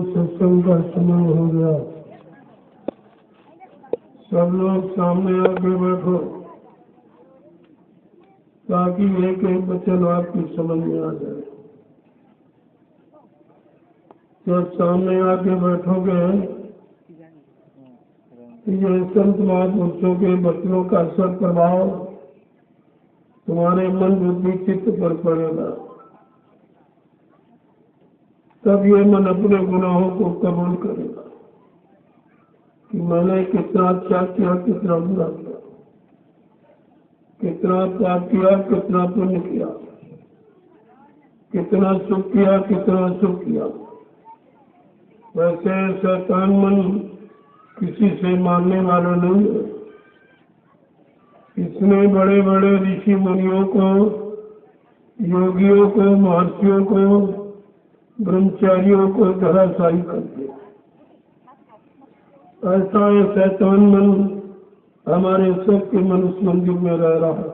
सत्संग का समय हो गया। सब लोग सामने आके बैठो ताकि एक एक वचन आपकी समझ में आ जाए। जब सामने आके बैठोगे ये संत महापुरुषों के वचनों का सब प्रभाव तुम्हारे मन बुद्धि चित्त पर पड़ेगा। तब ये मन अपने गुनाहों को कबूल करेगा कि मैंने कितना अच्छा किया, कितना बुरा किया, कितना पाप किया, कितना पुण्य किया, कितना सुख किया, कितना सुख किया। वैसे शैतान मन किसी से मानने वाला नहीं है। इसने बड़े बड़े ऋषि मुनियों को, योगियों को, महर्षियों को, ब्रह्मचारियों को धराशायी कर दिया। ऐसा है शैतान मन हमारे सबके मनुष्य मंदिर में रह रहा है।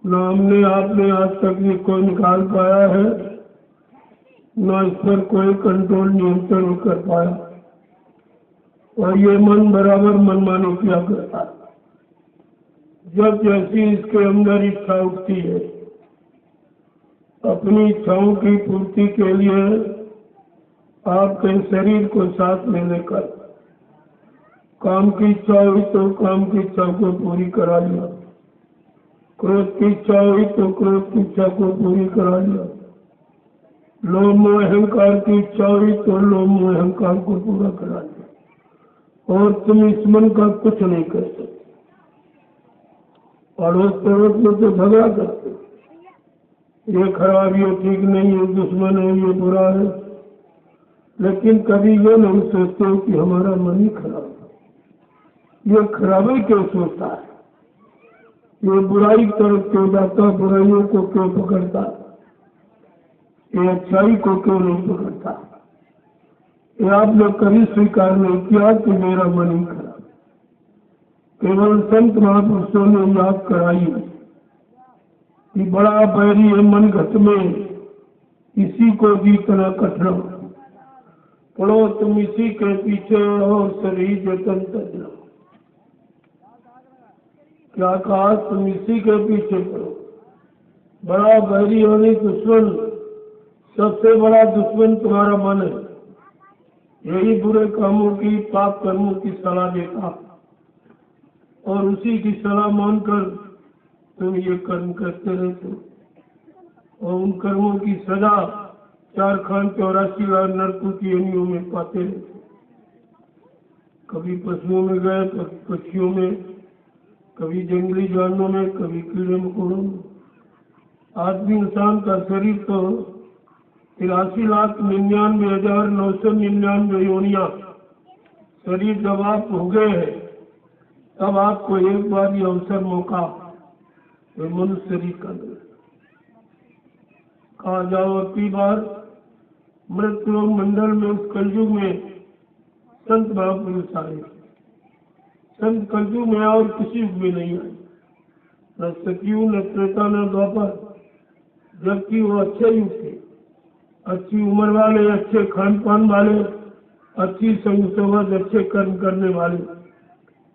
न हमने आपने आज तक ये कोई निकाल पाया है, न इस पर कोई कंट्रोल नियंत्रण कर पाया। और ये मन बराबर मनमानी किया करता है। जब जैसी इसके अंदर इच्छा उठती है, अपनी इच्छाओं की पूर्ति के लिए आपके शरीर को साथ में लेकर काम की इच्छा हुई तो काम की इच्छा को पूरी करा लिया, क्रोध की इच्छा हुई तो क्रोध की इच्छा को पूरी करा लिया, लोभ मोह अहंकार की इच्छा हुई तो लोभ मोह अहंकार को पूरा करा लिया। और तुम इस मन का कुछ नहीं कर सकते। अड़ोस पड़ोस में तो झगड़ा करते, ये खराब, ये ठीक नहीं, ये दुश्मन है, ये बुरा है, लेकिन कभी ये नहीं सोचते हो कि हमारा मन ही खराब है। ये खराबी क्यों सोचता है, ये बुराई तरफ क्यों जाता, बुराइयों को क्यों पकड़ता, ये अच्छाई को क्यों नहीं पकड़ता। ये आपने कभी स्वीकार नहीं किया कि मेरा मन ही खराब। केवल संत महापुरुषों ने याद कराई कि बड़ा बैरी है मन घट में, इसी को जीतना कठिन। पढ़ो तुम इसी के पीछे और शरीर जतन तजना। क्या कहा, तुम इसी के पीछे पढ़ो। बड़ा बैरी होने दुश्मन, सबसे बड़ा दुश्मन तुम्हारा मन है। यही बुरे कामों की, पाप कर्मों की सलाह देता और उसी की सलाह मानकर तुम ये कर्म करते रहते हो और उन कर्मों की सजा 4 खान 84 बार नरकों की योनियों में पाते रहते। कभी पशुओं में गए, कभी पक्षियों में, कभी जंगली जानवरों में, कभी कीड़े मकोड़ों में। आदमी इंसान का शरीर तो 83,99,999 योनियां शरीर जब आप हो गए हैं, तब आपको एक बार ये अवसर मौका तो मनुष्य शरीर का दे। कहा जाओ अति बार मृत्यु मंडल में उस कलयुग में संत महापुरुष आए। संत कलयुग में और किसी युग में नहीं आए, न सतयुग, न त्रेता, न द्वापर, जबकि वो अच्छे युग थे, अच्छी उम्र वाले, अच्छे खान पान वाले, अच्छी संग संवाद, अच्छे कर्म करने वाले,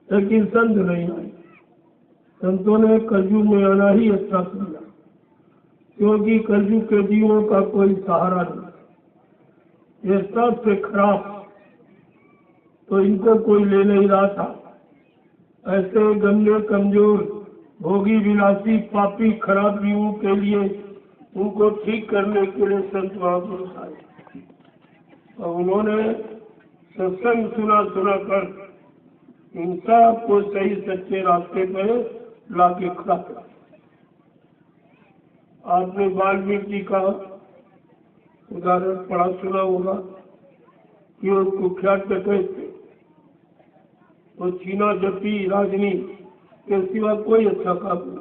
लेकिन संत नहीं आए। संतों ने कलयुग में आना ही अच्छा समझा, क्योंकि कलयुग के जीवों का कोई सहारा नहीं। ये सबसे खराब तो इनको कोई ले नहीं रहा था। ऐसे गंदे, कमजोर, भोगी, विलासी, पापी, खराब जीवों के लिए उनको ठीक करने के लिए संत महापुरुष आए और उन्होंने सत्संग सुना कर इन सबको सही सच्चे रास्ते पर लाके खड़ा कर। आपने वाल्मीकि का उदाहरण पढ़ा सुना होगा कि वो कुख्यात डकैत थे, वो छीना जपी राजनी के सिवा कोई अच्छा काम नहीं,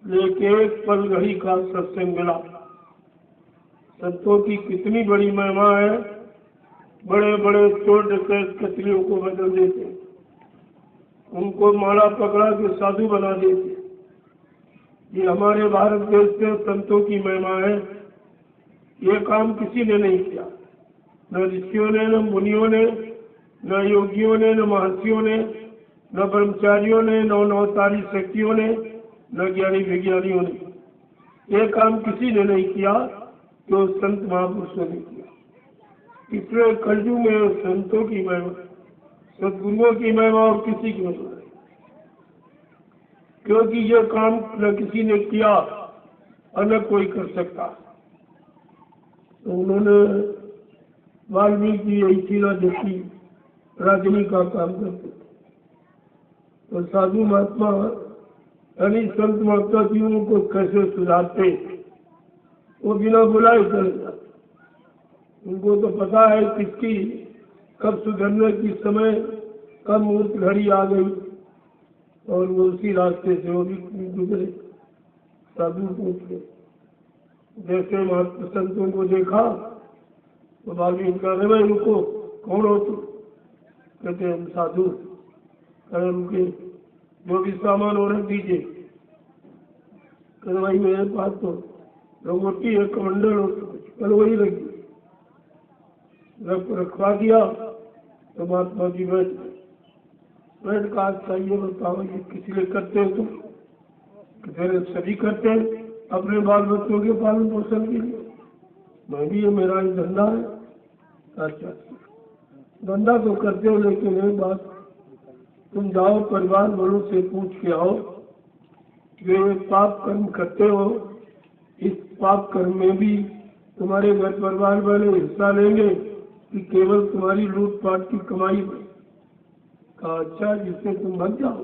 लेकिन एक पल घड़ी का सत्संग मिला। संतों की कितनी बड़ी महिमा है। बड़े बड़े चोर डकैत कतलियों को बदल देते, उनको माला पकड़ा के साधु बना देते, ये हमारे भारत देश से संतों की महिमा है। ये काम किसी ने नहीं किया, न ऋषियों ने, न मुनियों ने, न योगियों ने, न महर्षियों ने, न ब्रह्मचारियों ने, न नवतारी शक्तियों ने, न ज्ञानी विज्ञानियों ने। ये काम किसी ने नहीं किया जो संत महापुरुषों ने किया। इसलिए कलयुग में संतों की महिमा, सदगुरुओं की महिमा और किसी की महिमा नहीं, क्योंकि ये काम न किसी ने किया और न कोई कर सकता। तो उन्होंने वाल्मीकि यही चीज़ देखी, राजनी का काम करते थे। तो साधु महात्मा यानी संत महात्मा जीवों को कैसे सुधारते, वो बिना बुलाए चले जाते। उनको तो पता है किसकी कब सुधरने की समय, कब मुहूर्त घड़ी आ गई, और वो उसी रास्ते से वो भी गुजरे। साधु पूछ के जैसे महात्मा संतों को देखा तो वाल्मीकि कह रहे भाई रुको, कौन हो तुम? कहते हम साधु। कहे उनके जो भी सामान हो रहे दीजिए। कहते भाई मेरे पास तो रोटी है, कमंडल हो, कल वही रखिए। रखवा दिया तो महात्मा जी बैठ का चाहिए, बताओ ये किसी लिए करते हो तुम? फिर सभी करते हैं अपने बाल बच्चों के पालन पोषण के लिए, मैं भी, ये मेरा ही धंधा है। अच्छा, धंधा तो करते हो, लेकिन एक बात, तुम जाओ परिवार वालों से पूछ के आओ, जो ये पाप कर्म करते हो, इस पाप कर्म में भी तुम्हारे घर परिवार वाले हिस्सा लेंगे कि केवल तुम्हारी लूटपाट की कमाई में? कहा अच्छा, जिससे तुम भग जाओ?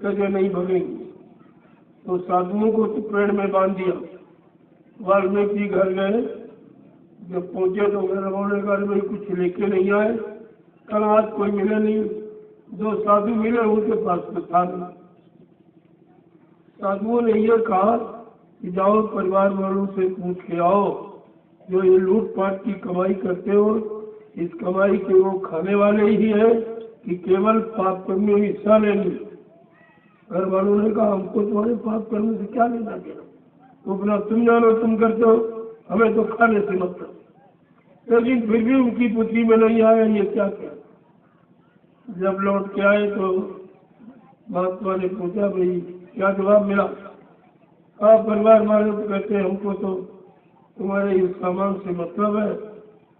कहते नहीं भगेंगे। तो साधुओं को तो पेड़ में बांध दिया। वाल्मीकि घर गए, जब पहुंचे तो घर वालों ने कहा भाई कुछ लेके नहीं आए, कल आज कोई मिले नहीं। जो साधु मिले उनके पास तो था नहीं। साधुओं ने ये कहा कि जाओ परिवार वालों से पूछ के आओ, जो ये लूटपाट की कमाई करते हो, इस कमाई के वो खाने वाले ही है कि केवल पाप कर्म में हिस्सा लेंगे? घर वालों ने कहा हमको तुम्हारे पाप कर्म से क्या लेना देना, तो अपना तुम जानो, तुम करते हो, हमें तो खाने से मतलब। लेकिन फिर भी उनकी बुद्धि में नहीं आया ये क्या क्या। जब लौट के आए तो महात्मा ने पूछा भाई क्या जवाब मिला? कहा परिवार वाले तो कहते हैं हमको तो तुम्हारे इस सामान से मतलब है,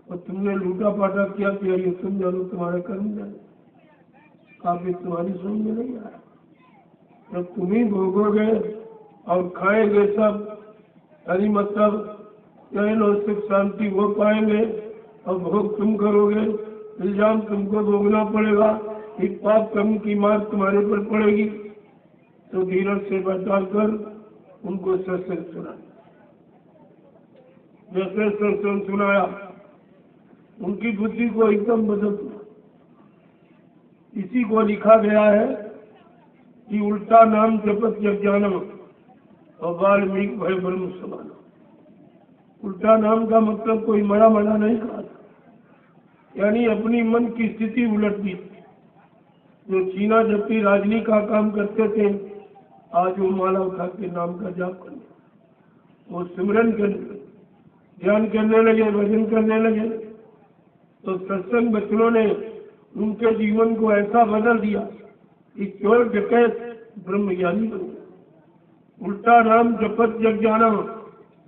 और तुमने लूटा पाटा किया ये तुम जानो, तुम्हारे कर्म जाने। काफी तुम्हारी समझ में नहीं आया। जब तुम ही भोगोगे और खाएंगे सब, यानी मतलब चैन और सुख शांति वो पाएंगे, और भोग तुम करोगे, इल्जाम तुमको भोगना पड़ेगा, एक पाप कर्म की मार तुम्हारे पर पड़ेगी। तो धीरज से बचाकर उनको सत्संग सुनाया। जैसे सत्संग सुनाया उनकी बुद्धि को एकदम बदल दिया। इसी को लिखा गया है कि उल्टा नाम जपत ज्ञानम और वाल्मीकि भय ब्रह्म समान। उल्टा नाम का मतलब कोई मरा मरा नहीं कहा था, यानी अपनी मन की स्थिति उलट दी। जो चीना जबकि राजनी का काम करते थे, आज वो माला उठा के नाम का जाप करने, वो सिमरन करने लगे, ध्यान करने लगे, भजन करने लगे। तो सत्संग बचनों ने उनके जीवन को ऐसा बदल दिया कि चोर डकैत ब्रह्मज्ञानी बन गया। उल्टा नाम जपत ज्ञानम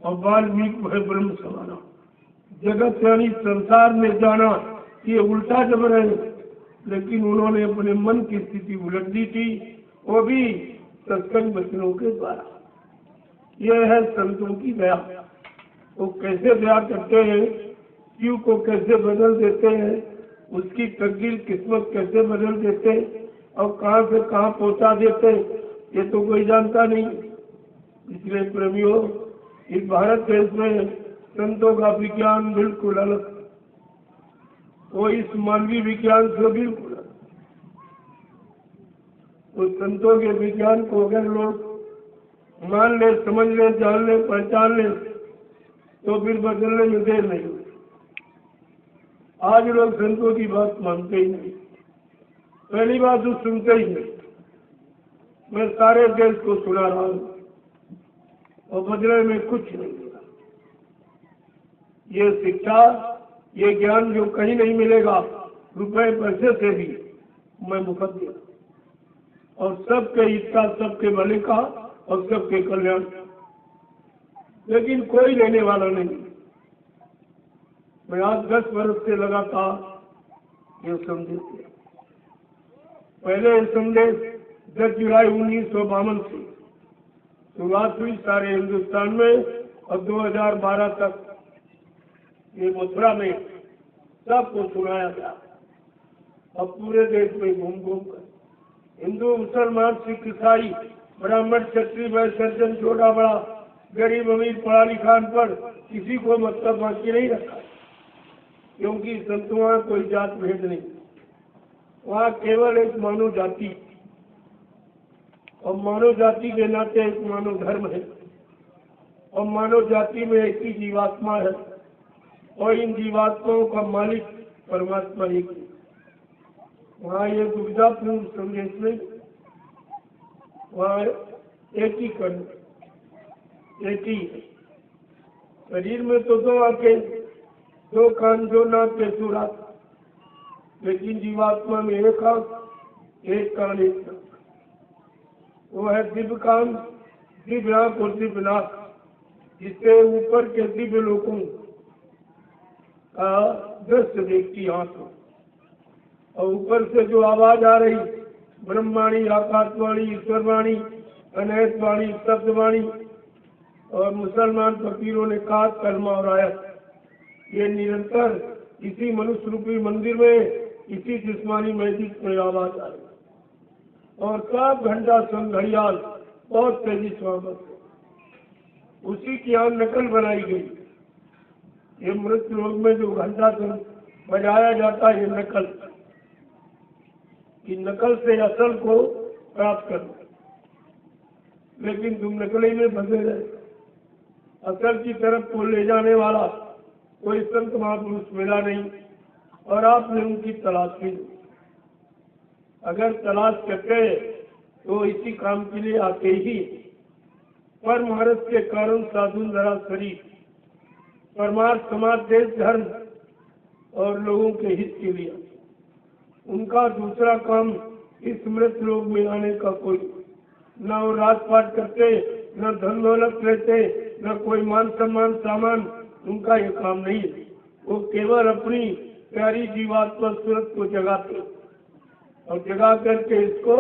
और वाल्मीकि भय ब्रह्म समाना। जगत यानी संसार में जाना ये उल्टा जब रहे, लेकिन उन्होंने अपने मन की स्थिति उलट दी थी, वो भी सत्संग बचनों के द्वारा। यह है संतों की दया। वो कैसे दया करते हैं, जीव को कैसे बदल देते हैं, उसकी तकदीर किस्मत कैसे बदल देते हैं और कहाँ से कहाँ पहुँचा देते हैं, ये तो कोई जानता नहीं। इसलिए प्रेमियों, इस भारत देश में संतों का विज्ञान बिल्कुल अलग, वो इस मानवीय विज्ञान से बिल्कुल अलग। उस संतों के विज्ञान को अगर लोग मान ले, समझ ले, जान ले, पहचान ले, तो फिर बदलने में देर नहीं होती। आज लोग संतों की बात मानते ही नहीं। पहली बात तो सुनते ही नहीं। मैं सारे देश को सुना रहा हूँ, और बदले में कुछ नहीं मिला। ये शिक्षा, ये ज्ञान जो कहीं नहीं मिलेगा रुपए पैसे से भी, मैं मुकद दिया, और सबके हित का, सबके भले का और सबके कल्याण, लेकिन कोई लेने वाला नहीं। मैं आज 10 वर्ष से लगातार ये संदेश दिया। पहले ये संदेश 10 जुलाई 1952 से शुरुआत हुई सारे हिंदुस्तान में, और 2012 तक ये मथुरा में सबको सुनाया गया। अब पूरे देश में घूम घूम कर हिंदू, मुसलमान, सिख, ईसाई, ब्राह्मण, क्षत्रिय, वैश्य, सज्जन, छोटा बड़ा, गरीब अमीर, पढ़ा लिखा पर किसी को मतलब बाकी नहीं रखा, क्योंकि संतों वहाँ कोई जात भेद नहीं, वहाँ केवल एक मानव जाति, और मानव जाति के नाते एक मानव धर्म है, और मानव जाति में एक ही जीवात्मा है, और इन जीवात्माओं का मालिक परमात्मा एक है। वहाँ ये दुविधापूर्ण संदेश नहीं, वहाँ एक ही कर्ण, एक ही है। शरीर में तो 2 आंखें, 2 कान, 2 नाक के सुराख, लेकिन जीवात्मा में एक आंख, एक कान, एक नाक। वो है दिव्य कान, दिव्य आंख और दिव्य नाक, जिससे ऊपर के दिव्य लोगों का दृश्य देखती आंख, और ऊपर से जो आवाज आ रही, ब्रह्मवाणी, आकाशवाणी, ईश्वरवाणी, अनहत वाणी, शब्दवाणी, और मुसलमान फकीरों ने कहा कलमा और आयत, ये निरंतर इसी मनुष्य रूपी मंदिर में, इसी जिस्मानी मैजिक में आवाज आ रही, और सब घंटा संग घड़ियाल बहुत तेजी स्वागत, उसी की यहाँ नकल बनाई गई। ये मृत्यु लोक में जो घंटा संग बजाया जाता है, ये नकल, कि नकल से असल को प्राप्त करना, लेकिन तुम नकली में फंसे रहे। असल की तरफ को ले जाने वाला कोई संत महापुरुष मिला नहीं, और आपने उनकी तलाश की नहीं। अगर तलाश करते तो इसी काम के लिए आते ही। परमार्थ के कारण साधु धरा शरीर, परमार्थ समाज, देश, धर्म और लोगों के हित के लिए। उनका दूसरा काम इस मृत लोक में आने का कोई, न वो राजपाट करते, न धन दौलत लेते, न कोई मान सम्मान सामान, उनका ये काम नहीं है। वो केवल अपनी प्यारी जीवात्मा सूरत को जगाते, और जगा करके इसको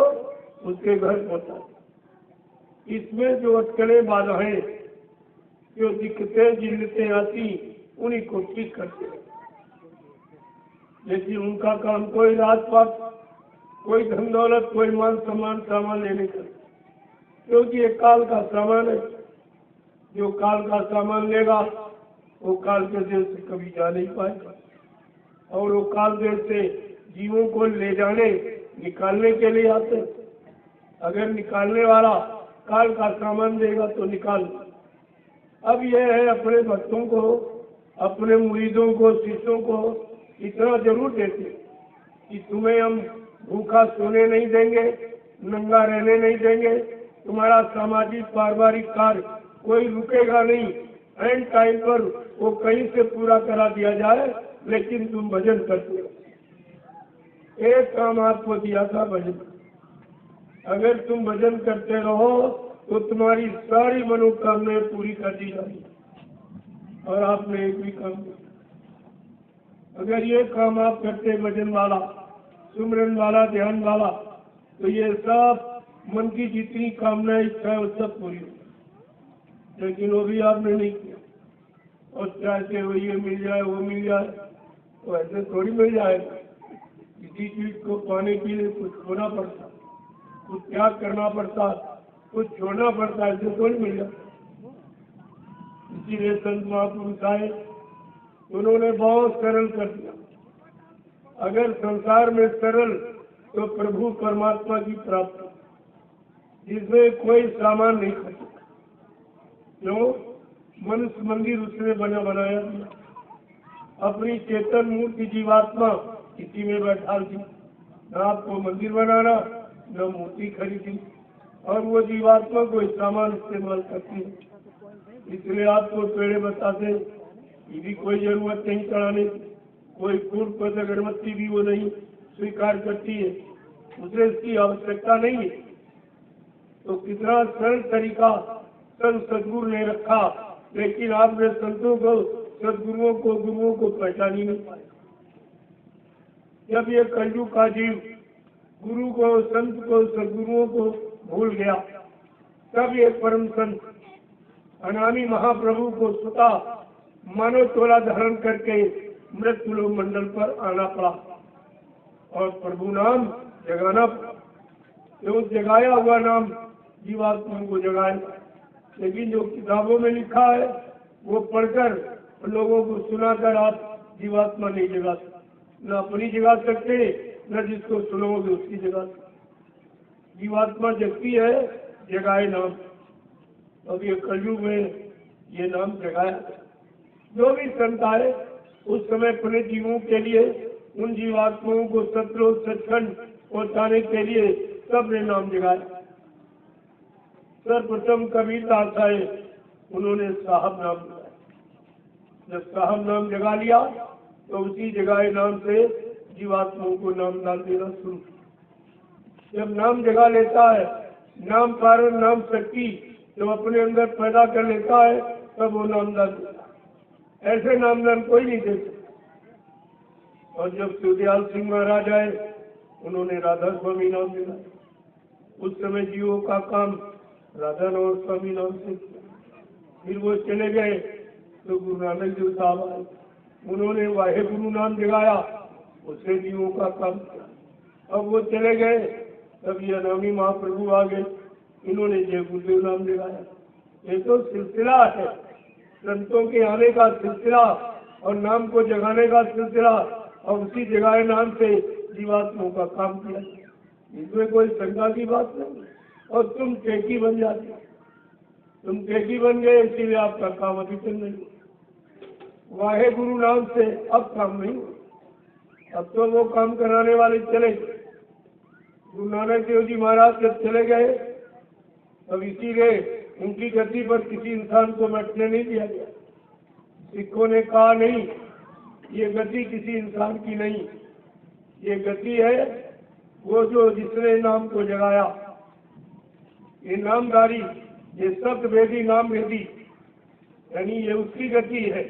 उसके घर पहुंचाते। इसमें जो अटकलें बाधाएं, जो दिक्कतें जिल्लतें आती, उन्हीं को ठीक करते हैं। लेकिन उनका काम कोई राजपाट, कोई धन दौलत, कोई मान सम्मान सामान लेने का, क्योंकि ये काल का सामान है। जो काल का सामान लेगा वो काल के देश से कभी जा नहीं पाएगा, और वो काल देश से जीवों को ले जाने, निकालने के लिए आते। अगर निकालने वाला काल का सामान देगा तो निकाल। अब यह है अपने भक्तों को, अपने मुरीदों को, शिष्यों को इतना जरूर देते कि तुम्हें हम भूखा सोने नहीं देंगे, नंगा रहने नहीं देंगे, तुम्हारा सामाजिक पारिवारिक कार्य कोई रुकेगा नहीं, एंड टाइम पर वो कहीं से पूरा करा दिया जाए, लेकिन तुम भजन करते हो। एक काम आपको दिया था, भजन। अगर तुम भजन करते रहो तो तुम्हारी सारी मनोकामनाएं पूरी कर दी जाएगी, और आपने एक भी काम किया। अगर ये काम आप करते, भजन वाला, सुमरन वाला, ध्यान वाला, तो ये सब मन की जितनी कामनाएं, इच्छाएं, वो सब पूरी हो। लेकिन वो भी आपने नहीं किया, और चाहते हो ये मिल जाए, वो मिल जाए, तो ऐसे थोड़ी मिल जाएगा। किसी चीज को पाने के लिए कुछ खोना पड़ता, कुछ त्याग करना पड़ता, कुछ छोड़ना पड़ता, ऐसे थोड़ी मिल जाता। इसीलिए संत महापुरुष आए, उन्होंने बहुत सरल कर दिया। अगर संसार में सरल, तो प्रभु परमात्मा की प्राप्ति, जिसमें कोई सामान नहीं खर्च, जो मनुष्य मंदिर उसने बनाया दिया, अपनी चेतन मूर्ति जीवात्मा इसी में बैठा दी। न आपको मंदिर बनाना, न मूर्ति खरीदी, और वो जीवात्मा कोई सामान इस्तेमाल करती है। इसलिए आपको पेड़े बताते ये भी कोई जरूरत नहीं चढ़ाने की, कोई फूल पर अगरबत्ती भी वो नहीं स्वीकार करती है, उसे इसकी आवश्यकता नहीं है। तो कितना सरल तरीका संत सदगुरु ने रखा, लेकिन आपने संतों को, सदगुरुओं को, गुरुओं को पहचान ही नहीं पाया। जब ये कलयुग का जीव गुरु को, संत को, सदगुरुओं को भूल गया, तब ये परम संत अनामी महाप्रभु को स्वतः मानव चोला धारण करके मृत्यु मंडल पर आना पड़ा और प्रभु नाम जगाना पड़ा। तो जगाया हुआ नाम जीवात्मा को जगाए, लेकिन जो किताबों में लिखा है वो पढ़कर लोगों को सुनाकर आप जीवात्मा नहीं जगा सकते, न अपनी जगा सकते, न जिसको सुनोगे उसकी जगा सकते। जीवात्मा जगती है, जगाए नाम। अब ये कलयुग में ये नाम जगाया। जो भी संत आए उस समय अपने जीवों के लिए, उन जीवात्माओं को सतलोक सचखंड पहुंचाने के लिए सबने नाम जगाया। सर्वप्रथम कबीरदास आए, उन्होंने साहब नाम जगाया। जब साहब नाम जगा लिया तो उसी जगाए नाम से जीवात्माओं को नाम डाल देना शुरू। जब नाम जगा लेता है, नाम कारण नाम शक्ति जब अपने अंदर पैदा कर लेता है, तब वो नामदान देता है। ऐसे नामदान कोई नहीं दे सकता। और जब शिवदयाल सिंह महाराज आए, उन्होंने राधा स्वामी नाम दिया। उस समय जीवों का काम राधा और स्वामी नाम से किया। फिर वो चले गए तो गुरु नानक देव साहब आए, उन्होंने वाहे गुरु नाम जगाया, उससे जीवों का काम किया। अब वो चले गए, तब ये अनामी महाप्रभु आ गए, इन्होंने जय गुरुदेव नाम जगाया। ये तो सिलसिला है, संतों के आने का सिलसिला और नाम को जगाने का सिलसिला, और उसी जगाए नाम से जीवात्माओं का काम किया। इसमें कोई शंका की बात नहीं। और तुम टेकी बन जाते, तुम टेकी बन गए, इसीलिए आपका काम अभी तक नहीं। वाहे गुरु नाम से अब काम नहीं हुआ। अब तो वो काम कराने वाले चले। गुरु नानक देव जी महाराज जब चले गए, तब इसीलिए उनकी गति पर किसी इंसान को बैठने नहीं दिया गया। सिखों ने कहा नहीं, ये गति किसी इंसान की नहीं, ये गति है वो जो जिसने नाम को जगाया। ये नामधारी, ये सत्य वेदी नाम वेदी, यानी ये उसकी गति है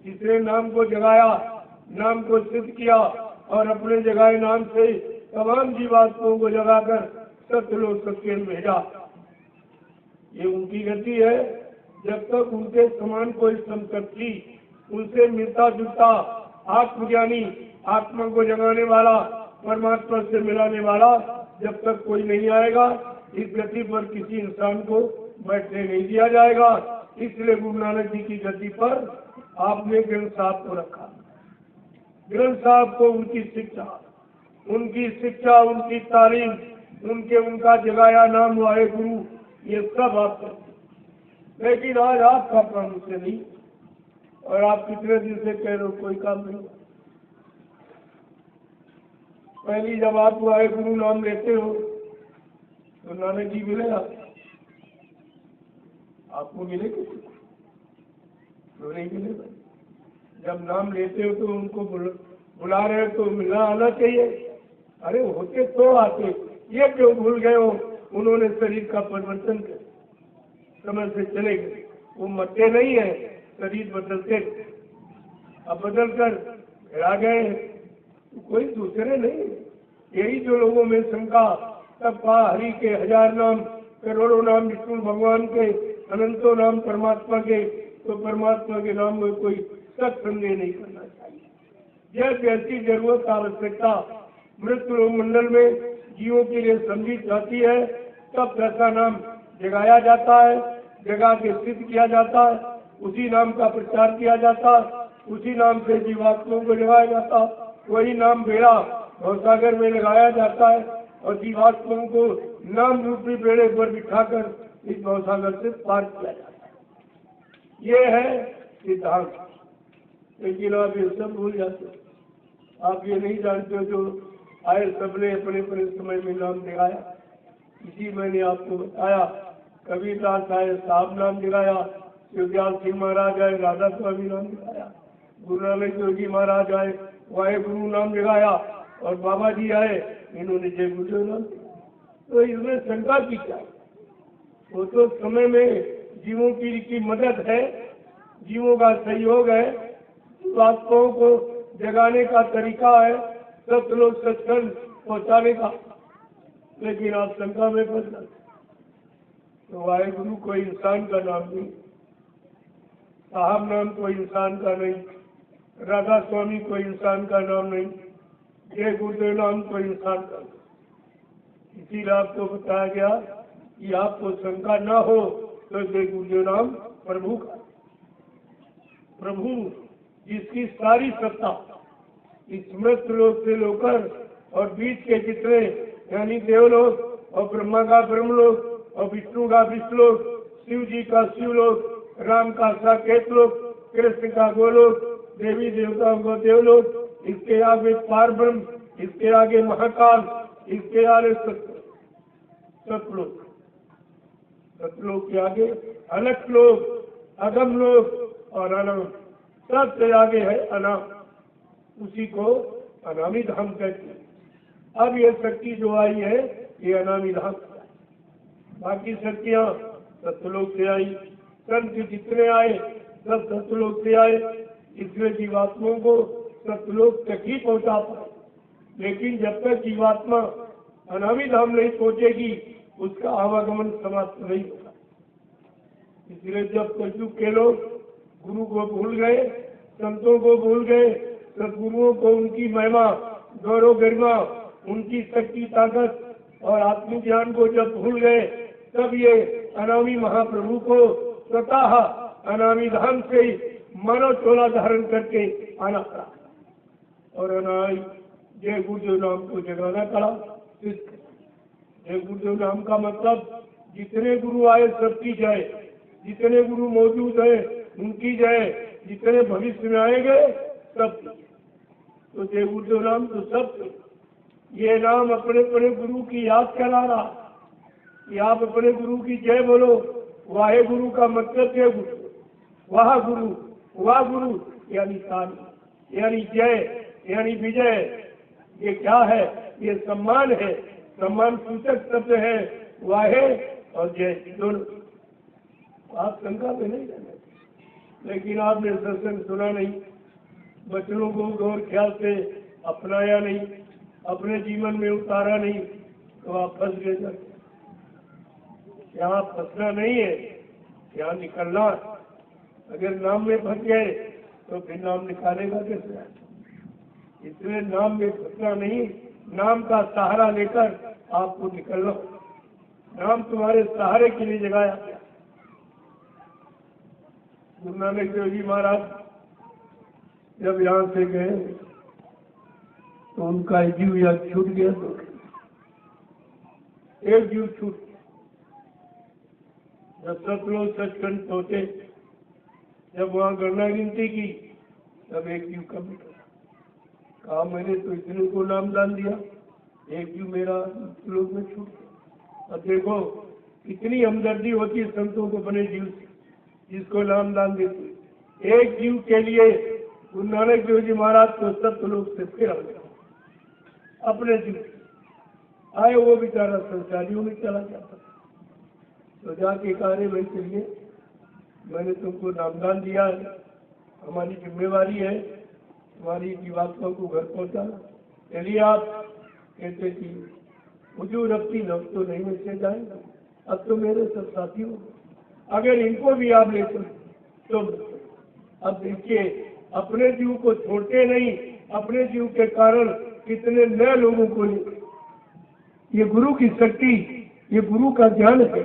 जिसने नाम को जगाया, नाम को सिद्ध किया और अपने जगाए नाम से तमाम जीवात्माओं को जगाकर सत्यलोक सत्य में भेजा। ये उनकी गति है। जब तक उनके समान कोई संपत्ति, उनसे मिलता जुलता आत्मज्ञानी, आत्मा को जगाने वाला, परमात्मा से मिलाने वाला जब तक कोई नहीं आएगा, इस गति पर किसी इंसान को बैठने नहीं दिया जाएगा। इसलिए गुरु नानक जी की गति पर आपने ग्रंथ साहब को रखा। ग्रंथ साहब को उनकी शिक्षा, उनकी तालीम, उनका जगाया नाम वाहे गुरु, ये सब आप करते। लेकिन आज आपका काम उससे नहीं, और आप कितने दिन से कह रहे हो कोई काम नहीं। पहली जब आप वाहे गुरु नाम लेते हो तो नानक जी मिले आपको मिले किसी तो नहीं मिले। जब नाम लेते हो तो उनको बुला रहे हो तो मिलना आना चाहिए। अरे होते तो आते, ये क्यों भूल गए हो? उन्होंने शरीर का परिवर्तन कर समय से चले गए। वो मरते नहीं है, शरीर बदलते। अब बदल कर आ गए, कोई दूसरे नहीं। यही जो लोगों में शंका, तब कहा हरि के 1000 नाम, करोड़ों नाम विष्णु भगवान के, अनंतों नाम परमात्मा के, तो परमात्मा के नाम में कोई सत्संदेह नहीं करना चाहिए। जब जैसी जरूरत आवश्यकता मृत्यु मंडल में जीवों के लिए समझी जाती है, तब ऐसा नाम जगाया जाता है, जगा के सिद्ध किया जाता है, उसी नाम का प्रचार किया जाता है, उसी नाम से जीवात्माओं को जगाया जाता है। वही नाम बेड़ा भवसागर में लगाया जाता है और जीवात्माओं को नाम रूपी बेड़े पर बिठाकर इस भवसागर से पार किया जाता है। ये है सिद्धांत। लेकिन आप ये सब भूल जाते हो। आप ये नहीं जानते जो आए सबने अपने अपने समय में नाम जगाया। इसी मैंने आपको बताया, कबीरदास आए साहब नाम जगाया, शिवदयाल सिंह महाराज आए, राधा स्वामी नाम लिखाया, गुरु नानक देव जी महाराज आए, वाहे गुरु नाम लिखाया, और बाबा जी आए, इन्होंने जय गुरुदेव नाम लिखाया। तो इसमें शंका की क्या? वो तो समय में जीवों की मदद है, जीवों का सहयोग है, आत्माओं को जगाने का तरीका है, सत्लोक सत्संग पहुंचाने का। लेकिन आप शंका में फंस जाते। तो वाहेगुरु कोई इंसान का नाम नहीं, साहब नाम कोई इंसान का नहीं, राधा स्वामी कोई इंसान का नाम नहीं, जय गुरुदेव नाम कोई इंसान का नहीं। इसीलिए आपको बताया गया कि आपको शंका न हो तो जय गुरुदेव नाम प्रभु का। प्रभु जिसकी सारी सत्ता इस मृत लोक से लेकर और बीच के जितने यानी देवलोक और ब्रह्मा का ब्रह्मलोक और विष्णु का विष्णुलोक, शिव जी का शिवलोक, राम का साकेत लोक, कृष्ण का गोलोक, देवी देवताओं का देवलोक, इसके आगे पार ब्रह्म, इसके आगे महाकाल, इसके आगे सतलोक, सतलोक के आगे अलग लोक, अगम लोक और अनाम, सबसे आगे है अनाम। उसी को अनामी धाम कहते हैं। अब ये शक्ति जो आई है ये अनामी धाम, बाकी शक्तियां सतलोक से आई, संत जितने आए सब सतलोक से आए, इसलिए जीवात्माओं को सतलोक तक ही पहुंचा पाए। लेकिन जब तक जीवात्मा अनामी धाम नहीं पहुंचेगी उसका आवागमन समाप्त नहीं होगा। इसलिए जब कलयुग के लोग गुरु को भूल गए, संतों को भूल गए, सदगुरुओं को उनकी महिमा गौरव गरिमा, उनकी शक्ति ताकत और आत्मज्ञान को जब भूल गए, तब ये अनामी महाप्रभु को स्वतः अनामी धाम से मानव चोला धारण करके आना पड़ा और अनामी जय गुरुदेव नाम को जगाना पड़ा। जय गुरुदेव नाम का मतलब जितने गुरु आए सबकी जय, जितने गुरु मौजूद है उनकी जय, जितने भविष्य में आएंगे सब। तो जय गुरुदेव नाम तो सब, ये नाम अपने अपने गुरु की याद करा रहा कि आप अपने गुरु की जय बोलो। वाहे गुरु का मतलब जय गुरु, वाह गुरु, वाह गुरु यानी शान, यानी जय, यानी विजय। ये क्या है? ये सम्मान है, सम्मान सूचक शब्द है वाहे और जय दोनों। आप शंका में नहीं जाना, लेकिन आपने सत्संग सुना नहीं, बच्चों को गौर ख्याल से अपनाया नहीं, अपने जीवन में उतारा नहीं, तो आप फंस गए। यहाँ फंसना नहीं है, यहाँ निकलना। अगर नाम में फंस गए तो फिर नाम निकालेगा कैसे? इसलिए नाम में फंसना नहीं, नाम का सहारा लेकर आपको निकलना। नाम तुम्हारे सहारे के लिए जगाया गया। गुरु नानक देव जी महाराज जब यहाँ से गए तो उनका जीव या छूट गया, तो एक जीव छूट। जब सब लोग सचखंड पहुंचे, जब वहां गणना गिनती की, तब एक जीव कम कहा मैंने तो इतने को नामदान दिया, एक जीव मेरा लोग में छूट गया। अब देखो कितनी हमदर्दी होती है संतों को अपने जीव से, जिसको नामदान देते। एक जीव के लिए गुरु नानक देव जी महाराज को सब लोग से फिर आ गया। अपने जीव आए वो बेचारा संसारियों में चला जाता, तो जाके कार्य भाई चलिए, मैंने तुमको नामदान दिया है, हमारी जिम्मेवारी है हमारी जीवात्मा को घर पहुंचाना, चलिए आप। कहते कि हुजूर अपनी नफ तो नहीं मिलते जाएंगे, अब तो मेरे सब साथी हो, अगर इनको भी आप लेते तो। अब देखिए अपने जीव को छोड़ते नहीं, अपने जीव के कारण कितने नए लोगों को ये गुरु की शक्ति, ये गुरु का ज्ञान है।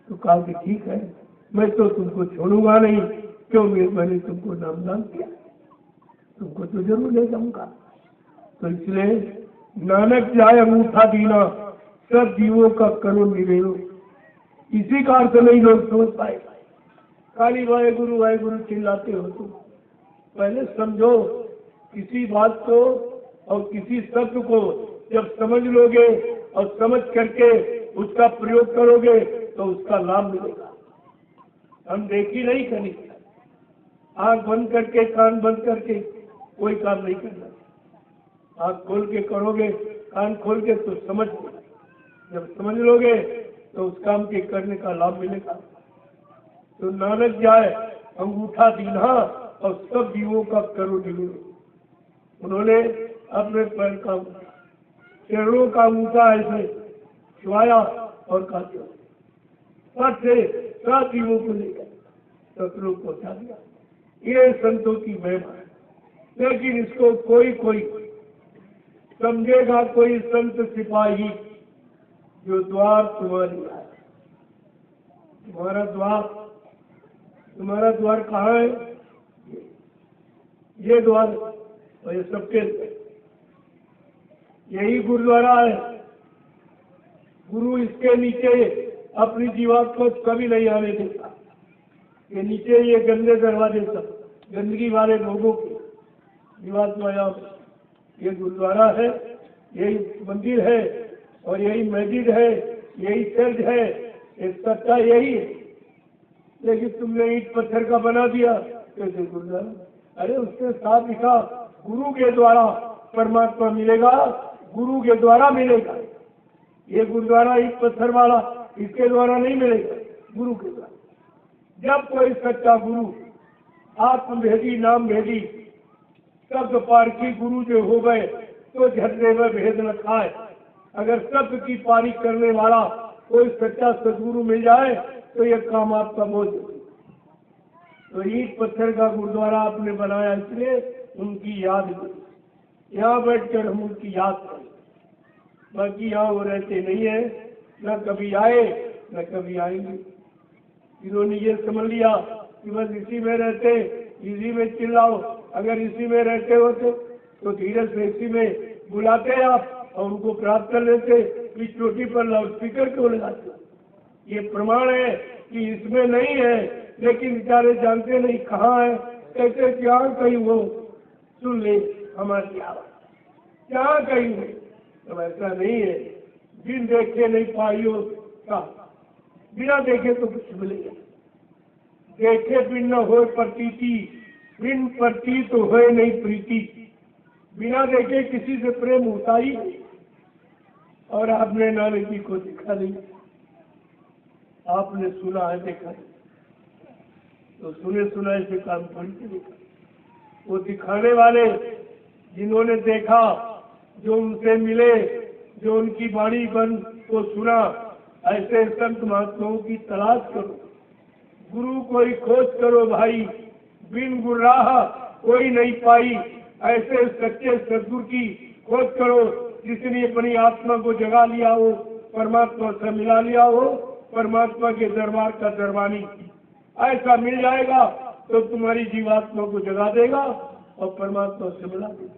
तो कहा कि ठीक है, मैं तो तुमको छोड़ूंगा नहीं, क्यों? मैंने तुमको नामदान किया, तुमको तो जरूर ले जाऊंगा। तो इसलिए नानक जाए अंगूठा दीना, सब जीवों का करो निवेदो। इसी का अर्थ नहीं लोग समझ पाए। काली वाहे गुरु चिल्लाते हो तुम, पहले समझो किसी बात को और किसी शब्द को जब समझ लोगे और समझ करके उसका प्रयोग करोगे तो उसका लाभ मिलेगा। हम देख ही नहीं करेंगे। आंख बंद करके कान बंद करके कोई काम नहीं करना। आंख खोल के करोगे, कान खोल के तो समझ लो। जब समझ लोगे तो उस काम के करने का लाभ मिलेगा। तो नानक जाए अंगूठा दीन्हा और सब जीवों का करो निगुण। उन्होंने अपने पैर का चरणों का अंगूठा ऐसे छुआया और काटा, पट से सात जीवों को लेकर सतलों को पहुंचा दिया। ये संतों की महिमा है। लेकिन इसको कोई कोई समझेगा, कोई संत सिपाही जो द्वार तुम्हारी है। तुम्हारा द्वार कहाँ है? ये द्वार और ये सबके यही गुरुद्वारा है। गुरु इसके नीचे अपनी जीवात को कभी नहीं आने देता। ये नीचे ये गंदे दरवाजे सब गंदगी वाले लोगों की जीवात्मा ये गुरुद्वारा है, यही मंदिर है और यही मस्जिद है, यही चर्च है, ये सच्चा यही है। लेकिन तुमने ईंट पत्थर का बना दिया कैसे गुरुद्वारा? अरे उसके साथ लिखा गुरु के द्वारा परमात्मा मिलेगा, गुरु के द्वारा मिलेगा। ये गुरुद्वारा ईंट पत्थर वाला इसके द्वारा नहीं मिलेगा, गुरु के द्वारा। जब कोई सच्चा गुरु आत्म भेदी नाम भेदी शब्द पारखी गुरु जो हो गए तो झरने में भेद न खाए। अगर शब्द की पारी करने वाला कोई सच्चा सदगुरु मिल जाए तो ये काम आपका बहुत जरूरी। तो ईंट पत्थर का गुरुद्वारा आपने बनाया इसलिए उनकी याद में यहाँ बैठकर हम उनकी याद करें। बाकी यहाँ वो रहते नहीं है, न कभी आए न कभी आएंगे। इन्होंने ये समझ लिया कि बस इसी में रहते, इसी में चिल्लाओ। अगर इसी में रहते होते तो धीरे से इसी में बुलाते आप और उनको प्राप्त कर लेते। इस चोटी पर लाउड स्पीकर क्यों लगाते? ये प्रमाण है कि इसमें नहीं है, लेकिन बेचारे जानते नहीं कहाँ है। कैसे क्या कहीं वो सुन ले हमारी आवाज, क्या कहीं हो। तो ऐसा नहीं है। बिन देखे नहीं पाइयो का, बिना देखे तो कुछ मिलेगा। देखे बिन न हो प्रतीति, बिन प्रतीत तो हो नहीं प्रीति। बिना देखे किसी से प्रेम होता ही नहीं। और आपने नानक जी को देखा नहीं, आपने सुना है देखा नहीं, तो सुने सुनाए से काम थोड़ी चलेगा। वो दिखाने वाले जिन्होंने देखा, जो उनसे मिले, जो उनकी वाणी बन को सुना, ऐसे संत महात्माओं की तलाश करो। गुरु कोई खोज करो भाई, बिन गुर्राह कोई नहीं पाई। ऐसे सच्चे सदगुरु की खोज करो जिसने अपनी आत्मा को जगा लिया हो, परमात्मा से मिला लिया हो, परमात्मा के दरबार का दरबानी। ऐसा मिल जाएगा तो तुम्हारी जीवात्मा को जगा देगा और परमात्मा से मिला देगा।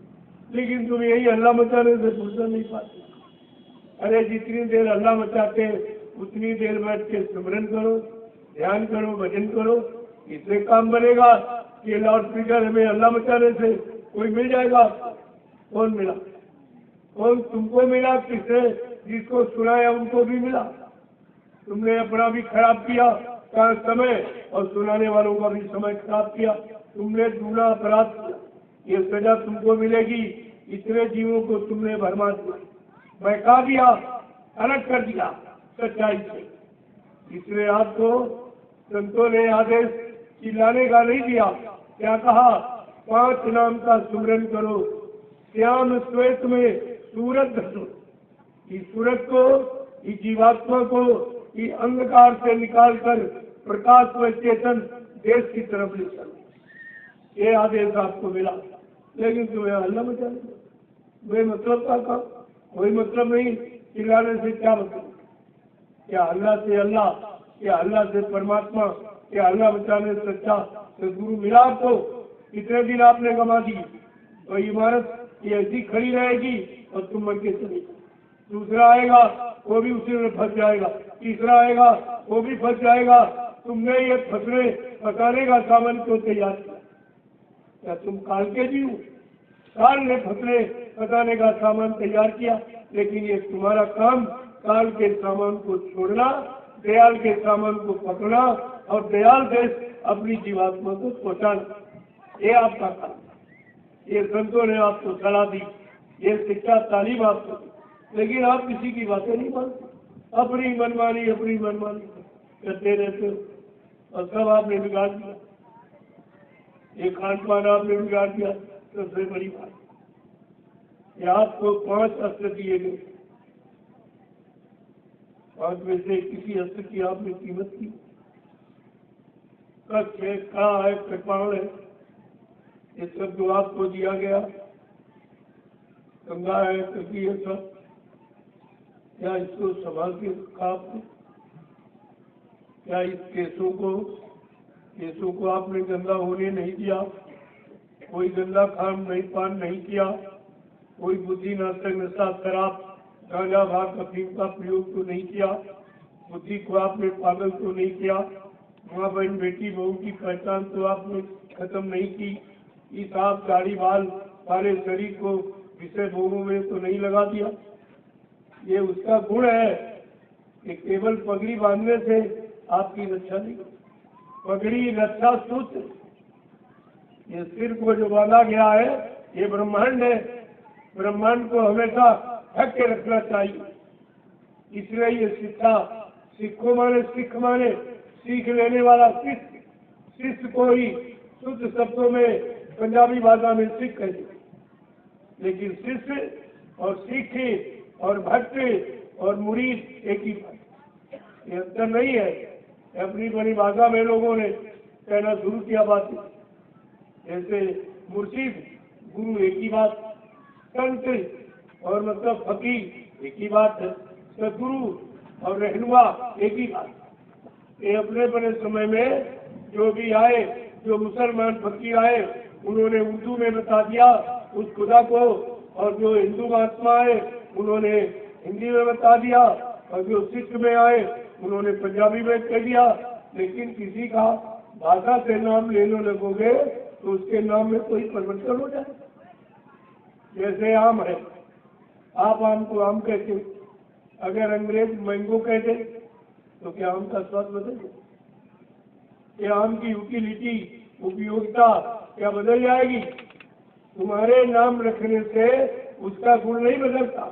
लेकिन तुम यही हल्ला मचाने से फुर्सत नहीं पाते। अरे जितनी देर हल्ला मचाते उतनी देर बैठ के स्मरण करो, ध्यान करो, भजन करो, इससे काम बनेगा। ये लाउड स्पीकर हमें हल्ला मचाने से कोई मिल जाएगा? कौन मिला? कौन तुमको मिला? किसने? जिसको सुनाया उनको भी मिला। तुमने अपना भी खराब किया का समय और सुनाने वालों का भी समय खराब किया। तुमने दूना अपराध किया, ये सजा तुमको मिलेगी। इतने जीवों को तुमने भरमा दिया, बहका दिया, अलग कर दिया सच्चाई से। इसलिए आपको संतों ने आदेश चिल्लाने का नहीं दिया। क्या कहा? 5 नाम का सुमरन करो, श्याम श्वेत में सूरत धरो। इस सूरत को, इस जीवात्मा को इस अंधकार से निकालकर प्रकाश व चेतन देश की तरफ ले चलो। ये आदेश आपको मिला। लेकिन तुम्हें हल्ला मचाने कोई मतलब का काम, कोई मतलब नहीं। चिल्लाने से क्या मतलब? क्या अल्लाह से अल्लाह, क्या अल्लाह से परमात्मा, क्या अल्लाह बचाने सच्चा सदगुरु मिला आपको? कितने दिन आपने गंवा दी। तो इमारत ये ऐसी खड़ी रहेगी और तुम मर के चले। दूसरा आएगा वो भी उसी में फंस जाएगा, तीसरा आएगा वो भी फंस जाएगा। तुमने ये फंसाने का सामान क्यों तैयार किया? क्या तुम काल के जीव? काल ने फंसाने का सामान तैयार किया, लेकिन ये तुम्हारा काम काल के सामान को छोड़ना, दयाल के सामान को पकड़ना और दयाल देश अपनी जीवात्मा को पहुंचाना, ये आपका काम। ये संतों ने आपको सलाह दी, ये शिक्षा तालीम आपको, लेकिन आप किसी की बातें नहीं मानते, अपनी मनमानी करते रहते हो और सब आपने बिगाड़ दिया। ये खान पान आपने बिगाड़ दिया। सबसे बड़ी बात, ये आपको 5 अस्त्र दिए गए, 5 में से किसी अस्त्र की आपने कीमत की। कच्छ है, कड़ा है, कृपाण है, ये सब जो आपको दिया गया, गंगा है, कभी है, सब क्या इसको संभाल के रखा आपने? क्या इस केसों को आपने गंदा होने नहीं दिया? कोई गंदा खान नहीं, पान नहीं किया, कोई बुद्धि नाशक नशा शराब गांजा भाग अफीम का प्रयोग तो नहीं किया, बुद्धि को आपने पागल तो नहीं किया, माँ बहन बेटी बहू की पहचान तो आपने खत्म नहीं की, इस आप गाड़ी बाल सारे शरीर को विषय भोगों में तो नहीं लगा दिया। ये उसका गुण है कि केवल पगड़ी बांधने से आपकी रक्षा नहीं, पगड़ी रक्षा सूत्र, ये सिर को जो बांधा गया है ये ब्रह्मांड है, ब्रह्मांड को हमेशा ढक के रखना चाहिए। इसलिए ये शिक्षा, सिक्खों माने सिख माने सीख लेने वाला शिष्य, शिष्य को ही शुद्ध शब्दों में पंजाबी भाषा में सिख कहते, लेकिन शिष्य और सिख और भक्त और मुरीद एक ही बात, ये अंतर नहीं है। अपनी बड़ी भाषा में लोगों ने कहना शुरू किया बात, जैसे मुर्शिद गुरु एक ही बात, संत और मतलब फकीर एक ही बात है, सदगुरु और रहनुमा एक ही बात। ये अपने बड़े समय में जो भी आए, जो मुसलमान फकीर आए, उन्होंने उर्दू में बता दिया उस खुदा को, और जो हिंदू महात्मा आए उन्होंने हिंदी में बता दिया, और जो सिख में आए उन्होंने पंजाबी में कह दिया। लेकिन किसी का भाषा से नाम लेने लगोगे तो उसके नाम में कोई परिवर्तन हो जाए। जैसे आम है, आप आम को आम कहते, अगर अंग्रेज मैंगो कहते तो क्या आम का स्वाद बदल? क्या आम की यूटिलिटी, उपयोगिता क्या बदल जाएगी? तुम्हारे नाम रखने से उसका गुण नहीं बदलता।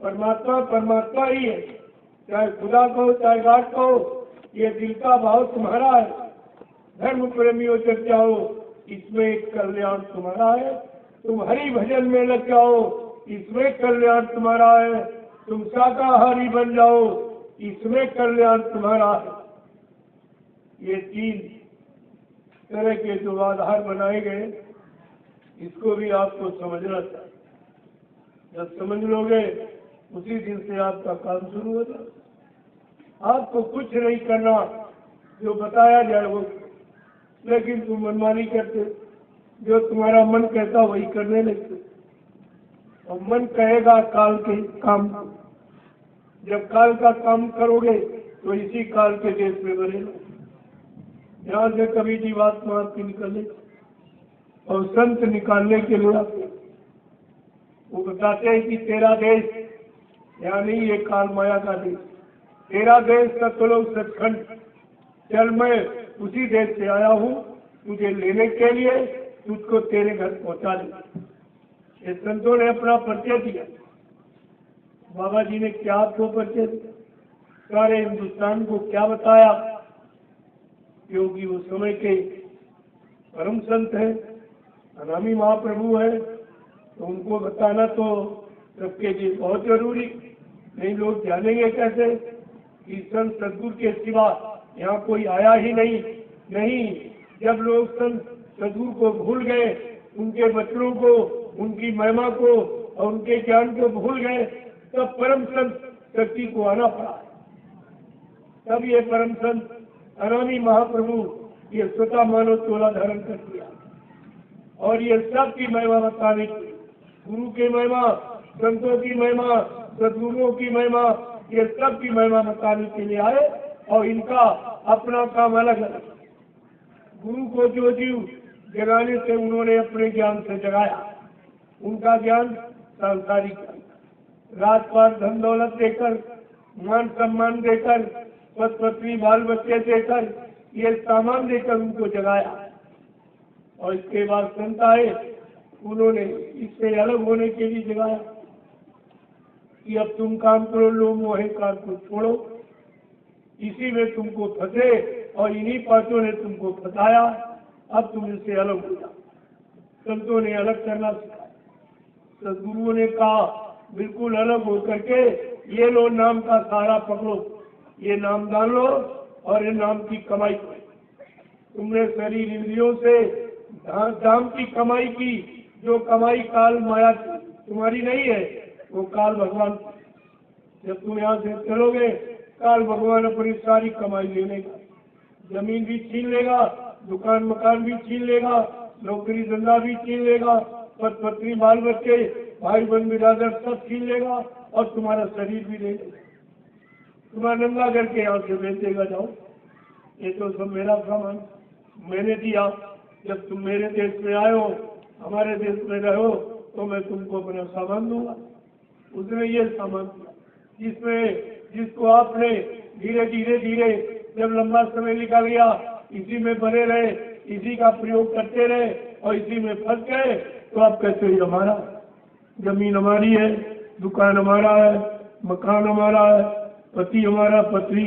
परमात्मा परमात्मा ही है, चाहे खुदा कहो चाहे गाड कहो, ये दिल का भाव तुम्हारा है। धर्म प्रेमियों जग जाओ, इसमें कल्याण तुम्हारा है। तुम हरि भजन में लग जाओ, इसमें कल्याण तुम्हारा है। तुम शाकाहारी बन जाओ, इसमें कल्याण तुम्हारा है। ये 3 तरह के जो आधार बनाए गए, इसको भी आपको समझना चाहिए। जब समझ लोगे उसी दिन से आपका काम शुरू हो जाए। आपको कुछ नहीं करना, जो बताया जाए वो, लेकिन तुम मनमानी करते, जो तुम्हारा मन कहता वही करने लगते। और मन कहेगा काल के काम, जब काल का काम करोगे तो इसी काल के देश में बनेगा। यहाँ से कभी जीवात्मा आपकी निकले और संत निकालने के लिए आते, वो बताते हैं कि तेरा देश, यानी ये काल माया का देश, तेरा देश सतलोक सचखंड, चल मैं उसी देश से आया हूँ तुझे लेने के लिए, तुझको तेरे घर पहुँचा दे। ये संतों ने अपना परिचय दिया। बाबा जी ने क्या आपको परिचय दिया, सारे हिंदुस्तान को क्या बताया, क्योंकि वो समय के परम संत है, अनामी महाप्रभु है, तो उनको बताना तो सबके लिए बहुत जरूरी। नहीं लोग जानेंगे कैसे कि संत सदगुरु के सिवा यहाँ कोई आया ही नहीं। जब लोग संत सदगुरु को भूल गए, उनके वचनों को, उनकी महिमा को और उनके ज्ञान को भूल गए, तब परम संत शक्ति को आना पड़ा। तब ये परम संत अनामी महाप्रभु ये स्वतः मानव चोला धारण कर दिया और ये सब की महिमा बताने की, गुरु की महिमा, संतों की महिमा, सदगुरुओं की महिमा, ये सब की महिमा बताने के लिए आए। और इनका अपना काम अलग है। गुरु को जो जीव जगाने से उन्होंने अपने ज्ञान से जगाया, उनका ज्ञान सांसारिक, राजपाट धन दौलत देकर, मान सम्मान देकर, पत पत्नी बाल बच्चे देकर ये सामान देकर उनको जगाया। और इसके बाद संत आए, उन्होंने इससे अलग होने के लिए जगाया कि अब तुम काम करो, लोग मोह काम को छोड़ो, इसी में तुमको फंसे और इन्हीं पांचों ने तुमको फंसाया, अब तुम इससे अलग हो जाओ। संतों ने अलग करना सिखाया। सदगुरुओं ने कहा बिल्कुल अलग हो करके ये लो नाम का सहारा पकड़ो, ये नाम डाल लो और ये नाम की कमाई करो। तुमने शरीर इंद्रियों से दाम की कमाई की, जो कमाई काल माया तुम्हारी नहीं है, वो काल भगवान। जब तुम यहाँ से चलोगे काल भगवान अपनी सारी कमाई ले लेगा, जमीन भी छीन लेगा, दुकान मकान भी छीन लेगा, नौकरी धंधा भी छीन लेगा, पत पत्नी बाल बच्चे भाई बहन बिरादर सब छीन लेगा और तुम्हारा शरीर भी ले लेगा। तुम्हारा नंगा करके यहाँ से बेचेगा, जाओ ये तो सब मेरा सामान मैंने दिया। जब तुम मेरे देश में आए हो, हमारे देश में रहो, तो मैं तुमको अपना सामान दूंगा। उसने ये सामान दिया जिसको आपने धीरे धीरे धीरे जब लंबा समय निकल गया इसी में बने रहे, इसी का प्रयोग करते रहे और इसी में फंस गए, तो आप कहते हो हमारा जमीन हमारी है, दुकान हमारा है, मकान हमारा है, पति हमारा, पत्नी